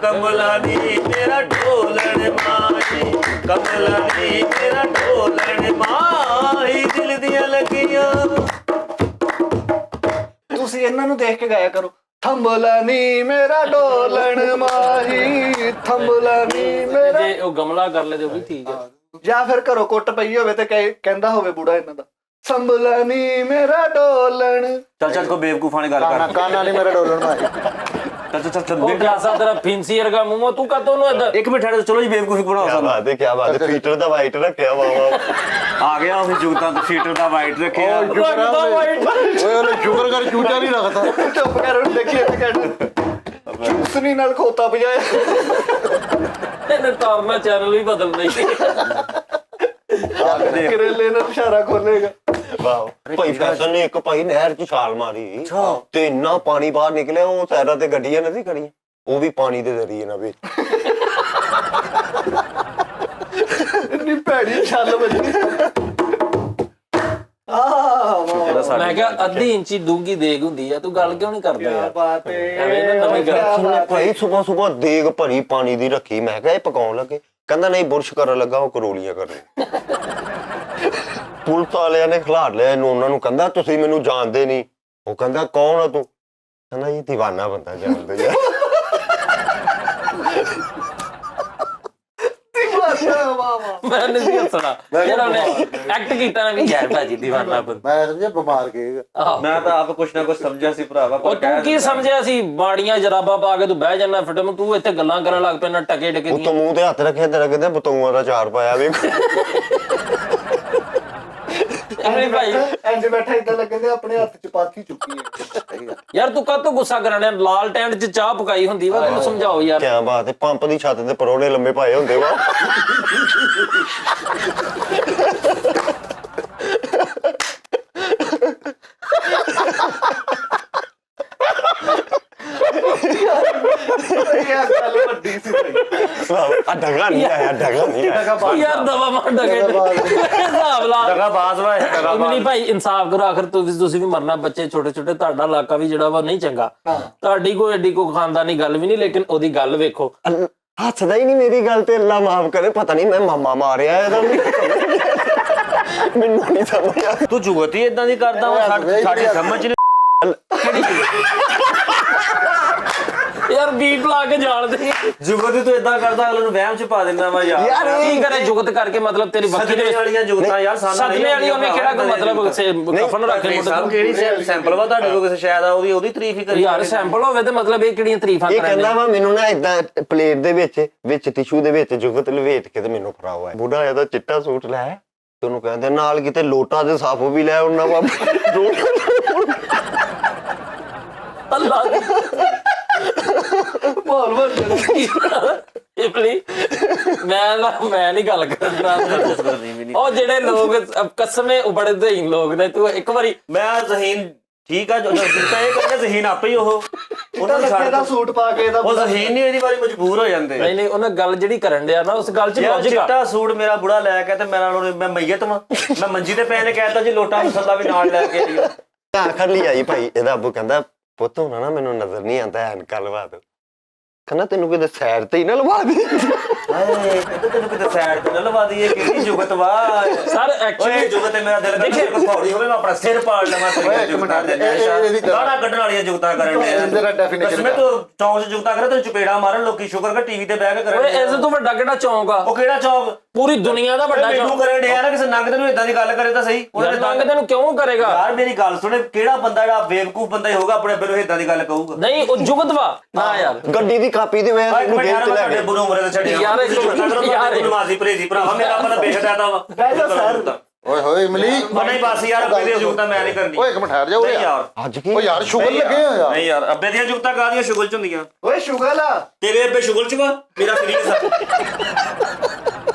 ਕਮਲਾ ਨੀ ਮੇਰਾ ਢੋਲਣ ਮਾਰੀ, ਕਮਲਾ ਨੀ ਮੇਰਾ ਢੋਲਣ ਮਾਰੀ, ਦਿਲ ਦੀਆਂ ਲੱਗੀਆਂ। ਤੁਸੀਂ ਇਹਨਾਂ ਨੂੰ ਦੇਖ ਕੇ ਗਾਇਆ ਕਰੋ, ਥੰਬਲਾ ਨੀ ਮੇਰਾ ਡੋਲਣ ਮਾਹੀ, ਥੰਬਲਾ ਨੀ ਮੇਰਾ। ਜੇ ਉਹ ਗਮਲਾ ਕਰ ਲੈ ਤੇ ਉਹ ਵੀ ਠੀਕ ਹੈ। ਜਾਂ ਫਿਰ ਘਰੋਂ ਕੁੱਟ ਪਈ ਹੋਵੇ ਤੇ ਕਹਿੰਦਾ ਹੋਵੇ ਬੁੜਾ ਇਹਨਾਂ ਦਾ, ਸੰਭਲਾ ਨੀ ਮੇਰਾ ਡੋਲਣ। ਚੱਲ ਚੱਲ ਕੋਈ ਬੇਵਕੂਫਾਂ ਨੇ ਗੱਲ ਕਰ। ਕਾਨਾ ਨਹੀਂ ਮੇਰਾ ਡੋਲਣ ਮਾਰੀ। ਚੱਲ ਚੱਲ ਚੱਲ ਉਹ ਕਿਆਸਾ ਤੇਰਾ ਫਿੰਸੀ ਵਰਗਾ ਮੂੰਹ ਤੂੰ ਕਾਤੋਂ ਨੂੰ ਏਦਾਂ ਇੱਕ ਮਿੰਟ ਠਹਿਰ, ਚਲੋ ਜੀ ਬੇਵਕੂਫੀ ਬਣਾਓ ਕਿਆ ਸਾਨੂੰ। ਬਾਤ ਹੈ, ਕਿਆ ਬਾਤ ਹੈ। ਫੀਟਰ ਦਾ ਵਾਈਟ ਰੱਖਿਆ ਵਾ ਆ ਗਿਆ ਉਹ ਜੁਗਤਾਂ ਤੇ ਫੀਟਰ ਦਾ ਵਾਈਟ ਰੱਖਿਆ। ਲੱਗਦਾ ਵਾਈਟ ਓਏ ਉਹਨੇ ਸ਼ੁਕਰ ਕਰ ਚੂਚਾ ਨਹੀਂ ਰੱਖਦਾ। ਚੁੱਪ ਕਰ ਹੁਣ ਦੇਖੀਏ ਤੇ ਕਹਿਣਾ ਚੂਸਨੀ ਨਾਲ ਖੋਤਾ ਭਜਾਇਆ। ਇਹਨੇ ਤਾਰਨਾ ਚੈਨਲ ਵੀ ਬਦਲ ਨਹੀਂ ਕਰੇਲੇ ਨਾਲ ਇਸ਼ਾਰਾ ਖੋਲੇਗਾ। ਵਾਹ ਭਾਈ ਫੈਸਲ ਨੇ ਇੱਕ ਭਾਈ ਨਹਿਰ 'ਚ ਛਾਲ ਮਾਰੀ ਤੇ ਇੰਨਾ ਪਾਣੀ ਬਾਹਰ ਨਿਕਲਿਆ, ਉਹ ਸਾਈਡਾਂ ਤੇ ਗੱਡੀਆਂ ਨਹੀਂ ਖੜੀਆਂ, ਉਹ ਵੀ ਪਾਣੀ ਦੇ ਜ਼ਰੀਏ ਨਾਲ ਵਿੱਚ। ਇੰਨੀ ਭੈੜੀ ਛੱਲ ਵੱਜੀ। ਮੈਂ ਕਿਹਾ ਅੱਧੀ ਇੰਚੀ ਡੂੰਗੀ ਦੇਗ ਹੁੰਦੀ ਆ, ਤੂੰ ਗੱਲ ਕਿਉਂ ਨਹੀਂ ਕਰਦਾ ਕਿਆ ਯਾਰ? ਬਾਤ ਹੈ। ਐਵੇਂ ਨਾ ਨਵੀਂ ਗੱਲ ਉਹਨੇ ਭਾਈ ਸੁਬਹ ਦੇਗ ਭਰੀ ਪਾਣੀ ਦੀ ਰੱਖੀ। ਮੈਂ ਕਿਹਾ ਇਹ ਪਕਾਉਣ ਲੱਗੇ? ਕਹਿੰਦਾ ਨਹੀਂ ਬੁਰਸ਼ ਕਰਨ ਲੱਗਾ, ਉਹ ਕਰੋਲੀਆਂ ਕਰਨੀ। ਪੁਲਿਸ ਵਾਲਿਆਂ ਨੇ ਖਿਲਾਰ ਲਿਆ ਇਹਨੂੰ, ਉਹਨਾਂ ਨੂੰ ਕਹਿੰਦਾ ਤੁਸੀਂ ਮੈਨੂੰ ਜਾਣਦੇ ਨਹੀਂ। ਉਹ ਕਹਿੰਦਾ ਕੌਣ ਆ ਤੂੰ? ਕਹਿੰਦਾ ਇਹ دیਵਾਨਾ ਬੰਦਾ ਜਾਣਦੇ ਆ। ਮੈਂ ਨਹੀਂ ਹੱਸਣਾ ਜਿਹੜਾ ਉਹਨੇ ਐਕਟ ਕੀਤਾ ਨਾ ਵੀ ਯਾਰ ਭਾਜੀ دیਵਾਨਾ ਬੰਦਾ। ਮੈਂ ਸਮਝਿਆ ਬਿਮਾਰ ਕੇ ਮੈਂ ਤਾਂ ਆਪ ਕੁਛ ਨਾ ਕੁਛ ਸਮਝਿਆ ਸੀ ਭਰਾਵਾ, ਉਹ ਤੂੰ ਕੀ ਸਮਝਿਆ ਸੀ? ਬਾੜੀਆਂ ਜਰਾਬਾਂ ਪਾ ਕੇ ਤੂੰ ਬਹਿ ਜਾਣਾ ਫਿਟਮ, ਤੂੰ ਇੱਥੇ ਗੱਲਾਂ ਕਰਨ ਲੱਗ ਪੈਣਾ ਟਕੇ ਟਕੇ ਉੱਤੋਂ ਮੂੰਹ ਤੇ ਹੱਥ ਰੱਖਿਆ ਤੇ ਕਹਿੰਦੇ ਬਤੂਆਂ ਦਾ ਚਾਰ ਪਾਇਆ ਵੇਖ। ਇਮਲੀ ਭਾਈ ਇੰਜ ਬੈਠਾ ਇਦਾਂ ਲੱਗਦੇ ਆਪਣੇ ਹੱਥ ਚ ਪਾਥੀ ਚੁੱਕੀ ਹੈ। ਯਾਰ ਤੂੰ ਕਾਹਤੋਂ ਗੁੱਸਾ ਕਰਨ ਡਿਆ? ਲਾਲ ਟੈਂਟ 'ਚ ਚਾਹ ਪਕਾਈ ਹੁੰਦੀ ਵਾ, ਤੈਨੂੰ ਸਮਝਾਓ ਯਾਰ। ਕਿਆ ਬਾਤ ਹੈ, ਪੰਪ ਦੀ ਛੱਤ ਤੇ ਪਰੋੜੇ ਲੰਮੇ ਪਾਏ ਹੁੰਦੇ ਵਾ। ਇਹ ਗੱਲ ਵੱਡੀ ਸੀ ਭਾਈ। ਆ ਡਗਾ ਨਹੀਂ ਆਇਆ, ਡਗਾ ਨਹੀਂ ਆਇਆ। ਯਾਰ ਦਵਾ ਮਾਰ ਡਗੇ ਹਿਸਾਬ ਲਾ। ਦਗਾ ਬਾਜ਼ ਵਾ ਇਹ ਦਗਾ ਇਮਲੀ ਭਾਈ ਇਨਸਾਫ ਕਰੋ, ਆਖਰ ਤੁਸੀਂ ਵੀ ਮਰਨਾ, ਬੱਚੇ ਛੋਟੇ ਛੋਟੇ, ਤੁਹਾਡਾ ਇਲਾਕਾ ਵੀ ਜਿਹੜਾ ਵਾ ਨਹੀਂ ਚੰਗਾ, ਤੁਹਾਡੀ ਕੋਈ ਐਡੀ ਕੋਈ ਖਾਨਦਾਨੀ ਗੱਲ ਵੀ ਨਹੀਂ, ਲੇਕਿਨ ਉਹਦੀ ਗੱਲ ਵੇਖੋ। ਹੱਸਦਾ ਹੀ ਨਹੀਂ ਮੇਰੀ ਗੱਲ ਤੇ, ਅੱਲਾ ਮਾਫ ਕਰੇ, ਪਤਾ ਨਹੀਂ ਮੈਂ ਮਾਮਾ ਮਾਰਿਆ ਇਹਦਾ, ਮੈਨੂੰ ਨਹੀਂ ਸਮਝ ਆ। ਤੂੰ ਜੁਗਤੀ ਇਦਾਂ ਦੀ ਕਰਦਾ ਵਾ, ਸਾਡੀ ਸਮਝ ਨਹੀਂ। ਯਾਰ ਬੀਟ ਲਾ ਕੇ ਜਾਣਦੇ ਜੁਗਤੀ ਤੂੰ ਇਦਾਂ ਕਰਦਾ, ਅਗਲੇ ਨੂੰ ਵਹਿਮ ਚ ਪਾ ਦਿੰਦਾ ਵਾ ਯਾਰ। ਕੀ ਕਰੇ ਜੁਗਤ ਕਰਕੇ, ਮਤਲਬ ਤੇਰੀ ਬੱਕੀ ਸਦਮੇ ਵਾਲੀਆਂ ਜੁਗਤਾਂ ਯਾਰ ਸਾਨੂੰ ਸਦਮੇ ਵਾਲੀ ਉਹਨੇ ਕਿਹੜਾ ਕੋਈ ਮਤਲਬ ਕਫਨ ਰੱਖੇ ਮੁੰਡੇ ਸਾਹਿਬ ਕਿਹੜੀ ਸੈਂਪਲ ਵਾ ਤੁਹਾਡੇ ਕੋਲ ਕਿਸੇ ਸ਼ਾਇਦ ਆ ਉਹਦੀ ਤਾਰੀਫ ਹੀ ਕਰੀ ਯਾਰ ਸੈਂਪਲ ਹੋਵੇ ਤੇ ਮਤਲਬ ਇਹ ਕਿਹੜੀਆਂ ਤਾਰੀਫਾਂ ਇਹ ਕਰਨ ਕਹਿੰਦਾ ਵਾ ਮੈਨੂੰ ਨਾ ਇਦਾਂ ਪਲੇਟ ਦੇ ਵਿੱਚ ਟਿਸ਼ੂ ਦੇ ਵਿੱਚ ਜੁਗਤ ਲਵੇਟ ਕੇ ਤੇ ਮੈਨੂੰ ਫੜਾਓ ਹੈ। ਬੁੱਢਾ ਇਹਦਾ ਚਿੱਟਾ ਸੂਟ ਲੈ ਤੇ ਉਹਨੂੰ ਕਹਿੰਦੇ ਨਾਲ ਕਿਤੇ ਲੋਟਾ ਦੇ ਸਾਫੋ ਵੀ ਲੈ ਉਹਨਾਂ ਵਾ। ਅੱਲਾ ਮਾਹੌਲ ਬਣ ਜਾਣਾ। ਇਮਲੀ ਮੈਂ ਨਹੀਂ ਗੱਲ ਕਰਨਾ। ਉਹ ਜਿਹੜੇ ਲੋਕ ਕਸਮੇ ਉਬੜਦੇ ਹੀ ਲੋਕ ਨੇ, ਤੂੰ ਇੱਕ ਵਾਰੀ ਮੈਂ ਜ਼ਹੀਨ ਠੀਕ ਆ, ਜੋ ਦਿੱਤਾ ਇਹ ਕਹਿੰਦੇ ਜ਼ਹੀਨ ਆਪੇ ਹੀ ਉਹ ਉਹਨਾਂ ਨੂੰ ਛੱਡ ਦਾ ਸੂਟ ਪਾ ਕੇ ਇਹਦਾ ਉਹ ਜ਼ਹੀਨ ਨਹੀਂ ਇਹਦੀ ਵਾਰੀ ਮਜਬੂਰ ਹੋ ਜਾਂਦੇ। ਨਹੀਂ ਉਹਨਾਂ ਗੱਲ ਜਿਹੜੀ ਕਰਨ ਡਿਆ ਨਾ, ਉਸ ਗੱਲ 'ਚ ਯਾਰ ਲੌਜੀਕ ਆ। ਚਿੱਟਾ ਸੂਟ ਮੇਰਾ ਬੁੜਾ ਲੈ ਕੇ ਤੇ ਮੈਂ ਮਈਤ ਵਾਂ, ਮੈਂ ਮੰਜੀ ਤੇ ਪੈ ਨੇ ਕਹਿਤਾ ਜੀ ਲੋਟਾ ਮਸਲਾ ਵੀ ਨਾਲ ਲੈ ਕੇ ਆਈਓ। ਆਖਰ ਲਈ ਆਈ ਭਾਈ, ਇਹਦਾ ਅੱਬੂ ਕਹਿੰਦਾ ਪੁੱਤ ਹੋਣਾ ਨਾ ਮੈਨੂੰ ਨਜ਼ਰ ਨਹੀਂ ਆਉਂਦਾ, ਐਨਕਾਂ ਲਵਾ ਦੋ। ਕਹਿੰਦਾ ਤੈਨੂੰ ਕਿਤੇ ਸਾਈਡ ਤੇ ਹੀ ਨਾ ਲਵਾ ਦੇ। ਹਾਏ ਤੈਨੂੰ ਕਿਤੇ ਸਾਈਡ ਤੇ ਨਾ ਲਵਾ ਦਈਏ, ਕਿਹੜੀ ਜੁਗਤ ਵਾ ਸਰ ਓਏ ਐਕਚੁਅਲੀ ਜੁਗਤ ਤੇ ਮੇਰਾ ਦਿਲ ਕਰਦਾ ਕੋਈ ਫੌੜੀ ਹੋਵੇ ਮੈਂ ਆਪਣਾ ਸਿਰ ਪਾੜ ਲਵਾਂ। ਗਾਣਾ ਕੱਢਣ ਵਾਲੀਆਂ ਜੁਗਤਾਂ ਕਰਨ ਦੇ ਕਸਮੇ ਤੂੰ ਚੌਂਕ 'ਚ ਜੁਗਤਾਂ ਕਰੇ ਤੈਨੂੰ ਚਪੇੜਾ ਮਾਰਨ ਲੋਕੀ, ਸ਼ੁਕਰ ਕਰ ਟੀਵੀ ਤੇ ਬਹਿ ਕੇ ਕਰਨ। ਓਏ ਇਸ ਤੋਂ ਵੱਡਾ ਕਿਹੜਾ ਚੌਂਕ ਆ? ਉਹ ਕਿਹੜਾ ਚੌਂਕ? ਪੂਰੀ ਦੁਨੀਆ ਦਾ ਵੱਡਾ ਮੈਨੂੰ ਚੌਂਕ। ਕਰਨ ਡਿਆ ਨਾ, ਕਿਸੇ ਨੰਗ ਨੂੰ ਇਦਾਂ ਦੀ ਗੱਲ ਕਰੇ ਤਾਂ ਸਹੀ। ਯਾਰ ਨੰਗ ਤੈਨੂੰ ਕਿਉਂ ਕਰੇਗਾ? ਯਾਰ ਮੇਰੀ ਗੱਲ ਸੁਣੇ, ਕਿਹੜਾ ਬੰਦਾ ਜਿਹੜਾ ਬੇਵਕੂਫ ਬੰਦਾ ਹੀ ਹੋਊਗਾ ਆਪਣੇ ਅੱਬੇ ਨੂੰ ਇਦਾਂ ਦੀ ਗੱਲ ਕਹੂਗਾ? ਨਹੀਂ ਉਹ ਜੁਗਤ ਵਾ ਨਾ ਯਾਰ। ਗੱਡੀ ਦੀ ਕਾਪੀ ਦੇ ਮੈਂ ਇਹਨੂੰ ਗੇਟ ਤੇ ਲੈ ਤੁਹਾਡੇ ਗਿਆ। ਬੁਰੂ ਉਮਰੇ ਤੇ ਛੱਡਿਆ ਯਾਰ ਇੱਕ ਨਮਾਜ਼ੀ ਪ੍ਰੇਜ਼ੀ ਭਰਾਵਾ, ਮੇਰਾ ਪਤਾ ਬੇਸ਼ਦਾਤਾ ਵਾ। ਓਏ ਹੋਏ ਇਮਲੀ, ਨਹੀਂ ਬਸ ਯਾਰ ਅੱਬੇ ਦੀਆਂ ਜੁਗਤਾਂ ਮੈਂ ਨਹੀਂ ਕਰਨੀ। ਓਏ ਇੱਕ ਮਿੰਟ ਠਹਿਰ ਜਾ। ਨਹੀਂ ਯਾਰ ਅੱਜ ਕੀ ਓ ਯਾਰ ਸ਼ੁਗਰ ਲੱਗੇ ਹੋ ਯਾਰ। ਨਹੀਂ ਯਾਰ ਅੱਬੇ ਦੀਆਂ ਜੁਗਤਾਂ ਕਾਹਦੀਆਂ ਸ਼ੁਗਲ 'ਚ ਹੁੰਦੀਆਂ? ਓਏ ਸ਼ੁਗਲ ਆ ਤੇਰੇ ਅੱਬੇ ਸ਼ੁਗਲ 'ਚ ਵਾ, ਮੇਰਾ ਫਰੀਜ਼ ਆ।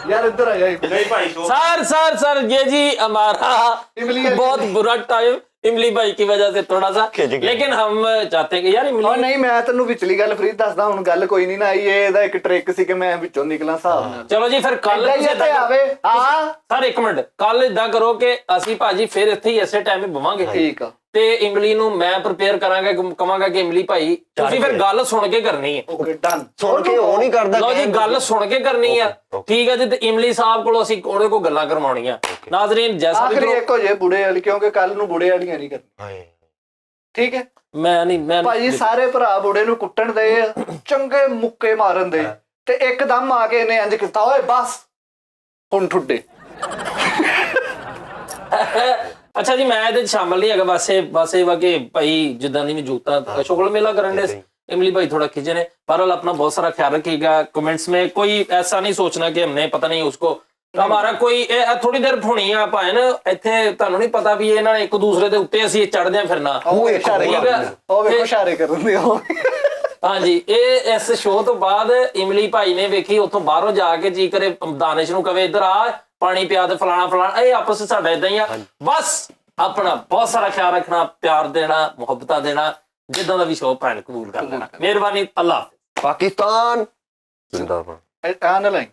यार इधर आ जाए। नहीं भाई शो सर ये जी हमारा इमली बहुत बुरा टाइम इमली भाई की वजह से थोड़ा सा, लेकिन हम चाहते हैं कि यार इमली नहीं मैं ਤੈਨੂੰ ਵਿਚਲੀ ਗੱਲ ਫਰੀਦ ਦੱਸਦਾ ਹੁਣ ਗੱਲ ਕੋਈ ਨਹੀਂ ਨਾ ਆਈ ਇਹਦਾ ਇੱਕ ਟ੍ਰਿਕ ਸੀ ਕਿ ਮੈਂ ਵਿੱਚੋਂ ਨਿਕਲਾਂ ਹਿਸਾਬ ਨਾਲ। ਚਲੋ ਜੀ ਫਿਰ ਕੱਲ ਤੇ ਆਵੇ ਹਾਂ ਸਰ ਇੱਕ ਮਿੰਟ, ਕੱਲ ਇਦਾਂ ਕਰੋ ਕਿ ਅਸੀਂ ਭਾਜੀ ਫਿਰ ਇੱਥੇ ਹੀ ਇਸੇ ਟਾਈਮ ਹੀ ਬਵਾਂਗੇ। ਠੀਕ ਆ। ਤੇ ਇਮਲੀ ਨੂੰ ਮੈਂ ਪ੍ਰਿਪੇਅਰ ਕਰਾਂਗਾ, ਕਵਾਂਗਾ ਕਿ ਇਮਲੀ ਭਾਈ ਤੁਸੀਂ ਫਿਰ ਗੱਲ ਸੁਣ ਕੇ ਕਰਨੀ ਹੈ। Okay done. ਸੁਣ ਕੇ ਉਹ ਨਹੀਂ ਕਰਦਾ। ਲਓ ਜੀ ਗੱਲ ਸੁਣ ਕੇ ਕਰਨੀ ਆ, ਠੀਕ ਹੈ ਜੀ। ਤੇ ਇਮਲੀ ਸਾਹਿਬ ਕੋਲੋਂ ਅਸੀਂ ਉਹਦੇ ਕੋਲ ਗੱਲਾਂ ਕਰਵਾਉਣੀਆਂ। ਨਾਜ਼ਰੀਨ ਜੈਸਾ ਵੀ ਆਖਰੀ ਇੱਕ ਹੋ ਜੇ ਬੁੜੇ ਵਾਲੀ, ਕਿਉਂਕਿ ਕੱਲ ਨੂੰ ਬੁੜੇ ਵਾਲੀਆਂ ਨਹੀਂ ਕਰਨੀ। ਠੀਕ ਹੈ ਮੈਂ ਭਾਜੀ ਸਾਰੇ ਭਰਾ ਬੁੜੇ ਨੂੰ ਕੁੱਟਣ ਦੇ ਚੰਗੇ ਮੁੱਕੇ ਮਾਰਨ ਦੇ, ਤੇ ਇੱਕਦਮ ਆ ਕੇ ਇਹਨੇ ਇੰਜ ਕੀਤਾ, ਓਏ ਬਸ ਹੁਣ ਠੁੱਡੇ। ਅੱਛਾ ਜੀ ਮੈਂ ਇਹਦੇ ਚ ਸ਼ਾਮਲ ਨਹੀਂ ਹੈਗਾ, ਬਸ ਇਹ ਵਾ ਕਿ ਭਾਈ ਜਿੱਦਾਂ ਦੀ ਵੀ ਜੂਤਾ ਸ਼ੁਗਲ ਮੇਲਾ ਕਰਨ ਦੇ इमली भाई थोड़ा खिंचे ने। बहरहाल अपना बहुत सारा ख्याल रखिएगा। कमेंट्स में कोई ऐसा नहीं सोचना कि हमने पता नहीं उसको हमारा कोई थोड़ी देर होनी है भाए ना इत्थे ਤੁਹਾਨੂੰ नहीं पता भी ਇਹਨਾਂ ਇੱਕ ਦੂਸਰੇ ਦੇ ਉੱਤੇ ਅਸੀਂ ਚੜਦੇ ਆ ਫਿਰਨਾ। ਉਹ ਵੇਖੋ ਇਸ਼ਾਰੇ ਕਰਦੇ ਹੋ। ਹਾਂਜੀ ਇਹ ਇਸ ਸ਼ੋਅ ਤੋਂ ਬਾਅਦ ਇਮਲੀ ਭਾਈ ਨੇ ਵੇਖੀ ਉੱਥੋਂ ਬਾਹਰੋਂ ਜਾ ਕੇ ਜੀ ਕਰੇ ਦਾਨਿਸ਼ ਨੂੰ ਕਵੇ ਇੱਧਰ ਆ ਪਾਣੀ ਪਿਆ ਦੇ ਫਲਾਣਾ ਇਹ ਆਪਸ ਵਿੱਚ ਸਾਡਾ ਇਦਾਂ ਹੀ ਆ। ਬਸ ਆਪਣਾ ਬਹੁਤ ਸਾਰਾ ਖਿਆਲ ਰੱਖਣਾ, ਪਿਆਰ ਦੇਣਾ, ਮੁਹੱਬਤਾਂ ਦੇਣਾ, ਜਿੱਦਾਂ ਦਾ ਵੀ ਸ਼ੋਅ ਭੈਣ ਕਬੂਲ ਕਰ ਲੈਣਾ। ਮਿਹਰਬਾਨੀ। ਅੱਲਾ ਪਾਕਿਸਤਾਨ ਜ਼ਿੰਦਾਬਾਦ। ਆਨ ਲਾਈਨ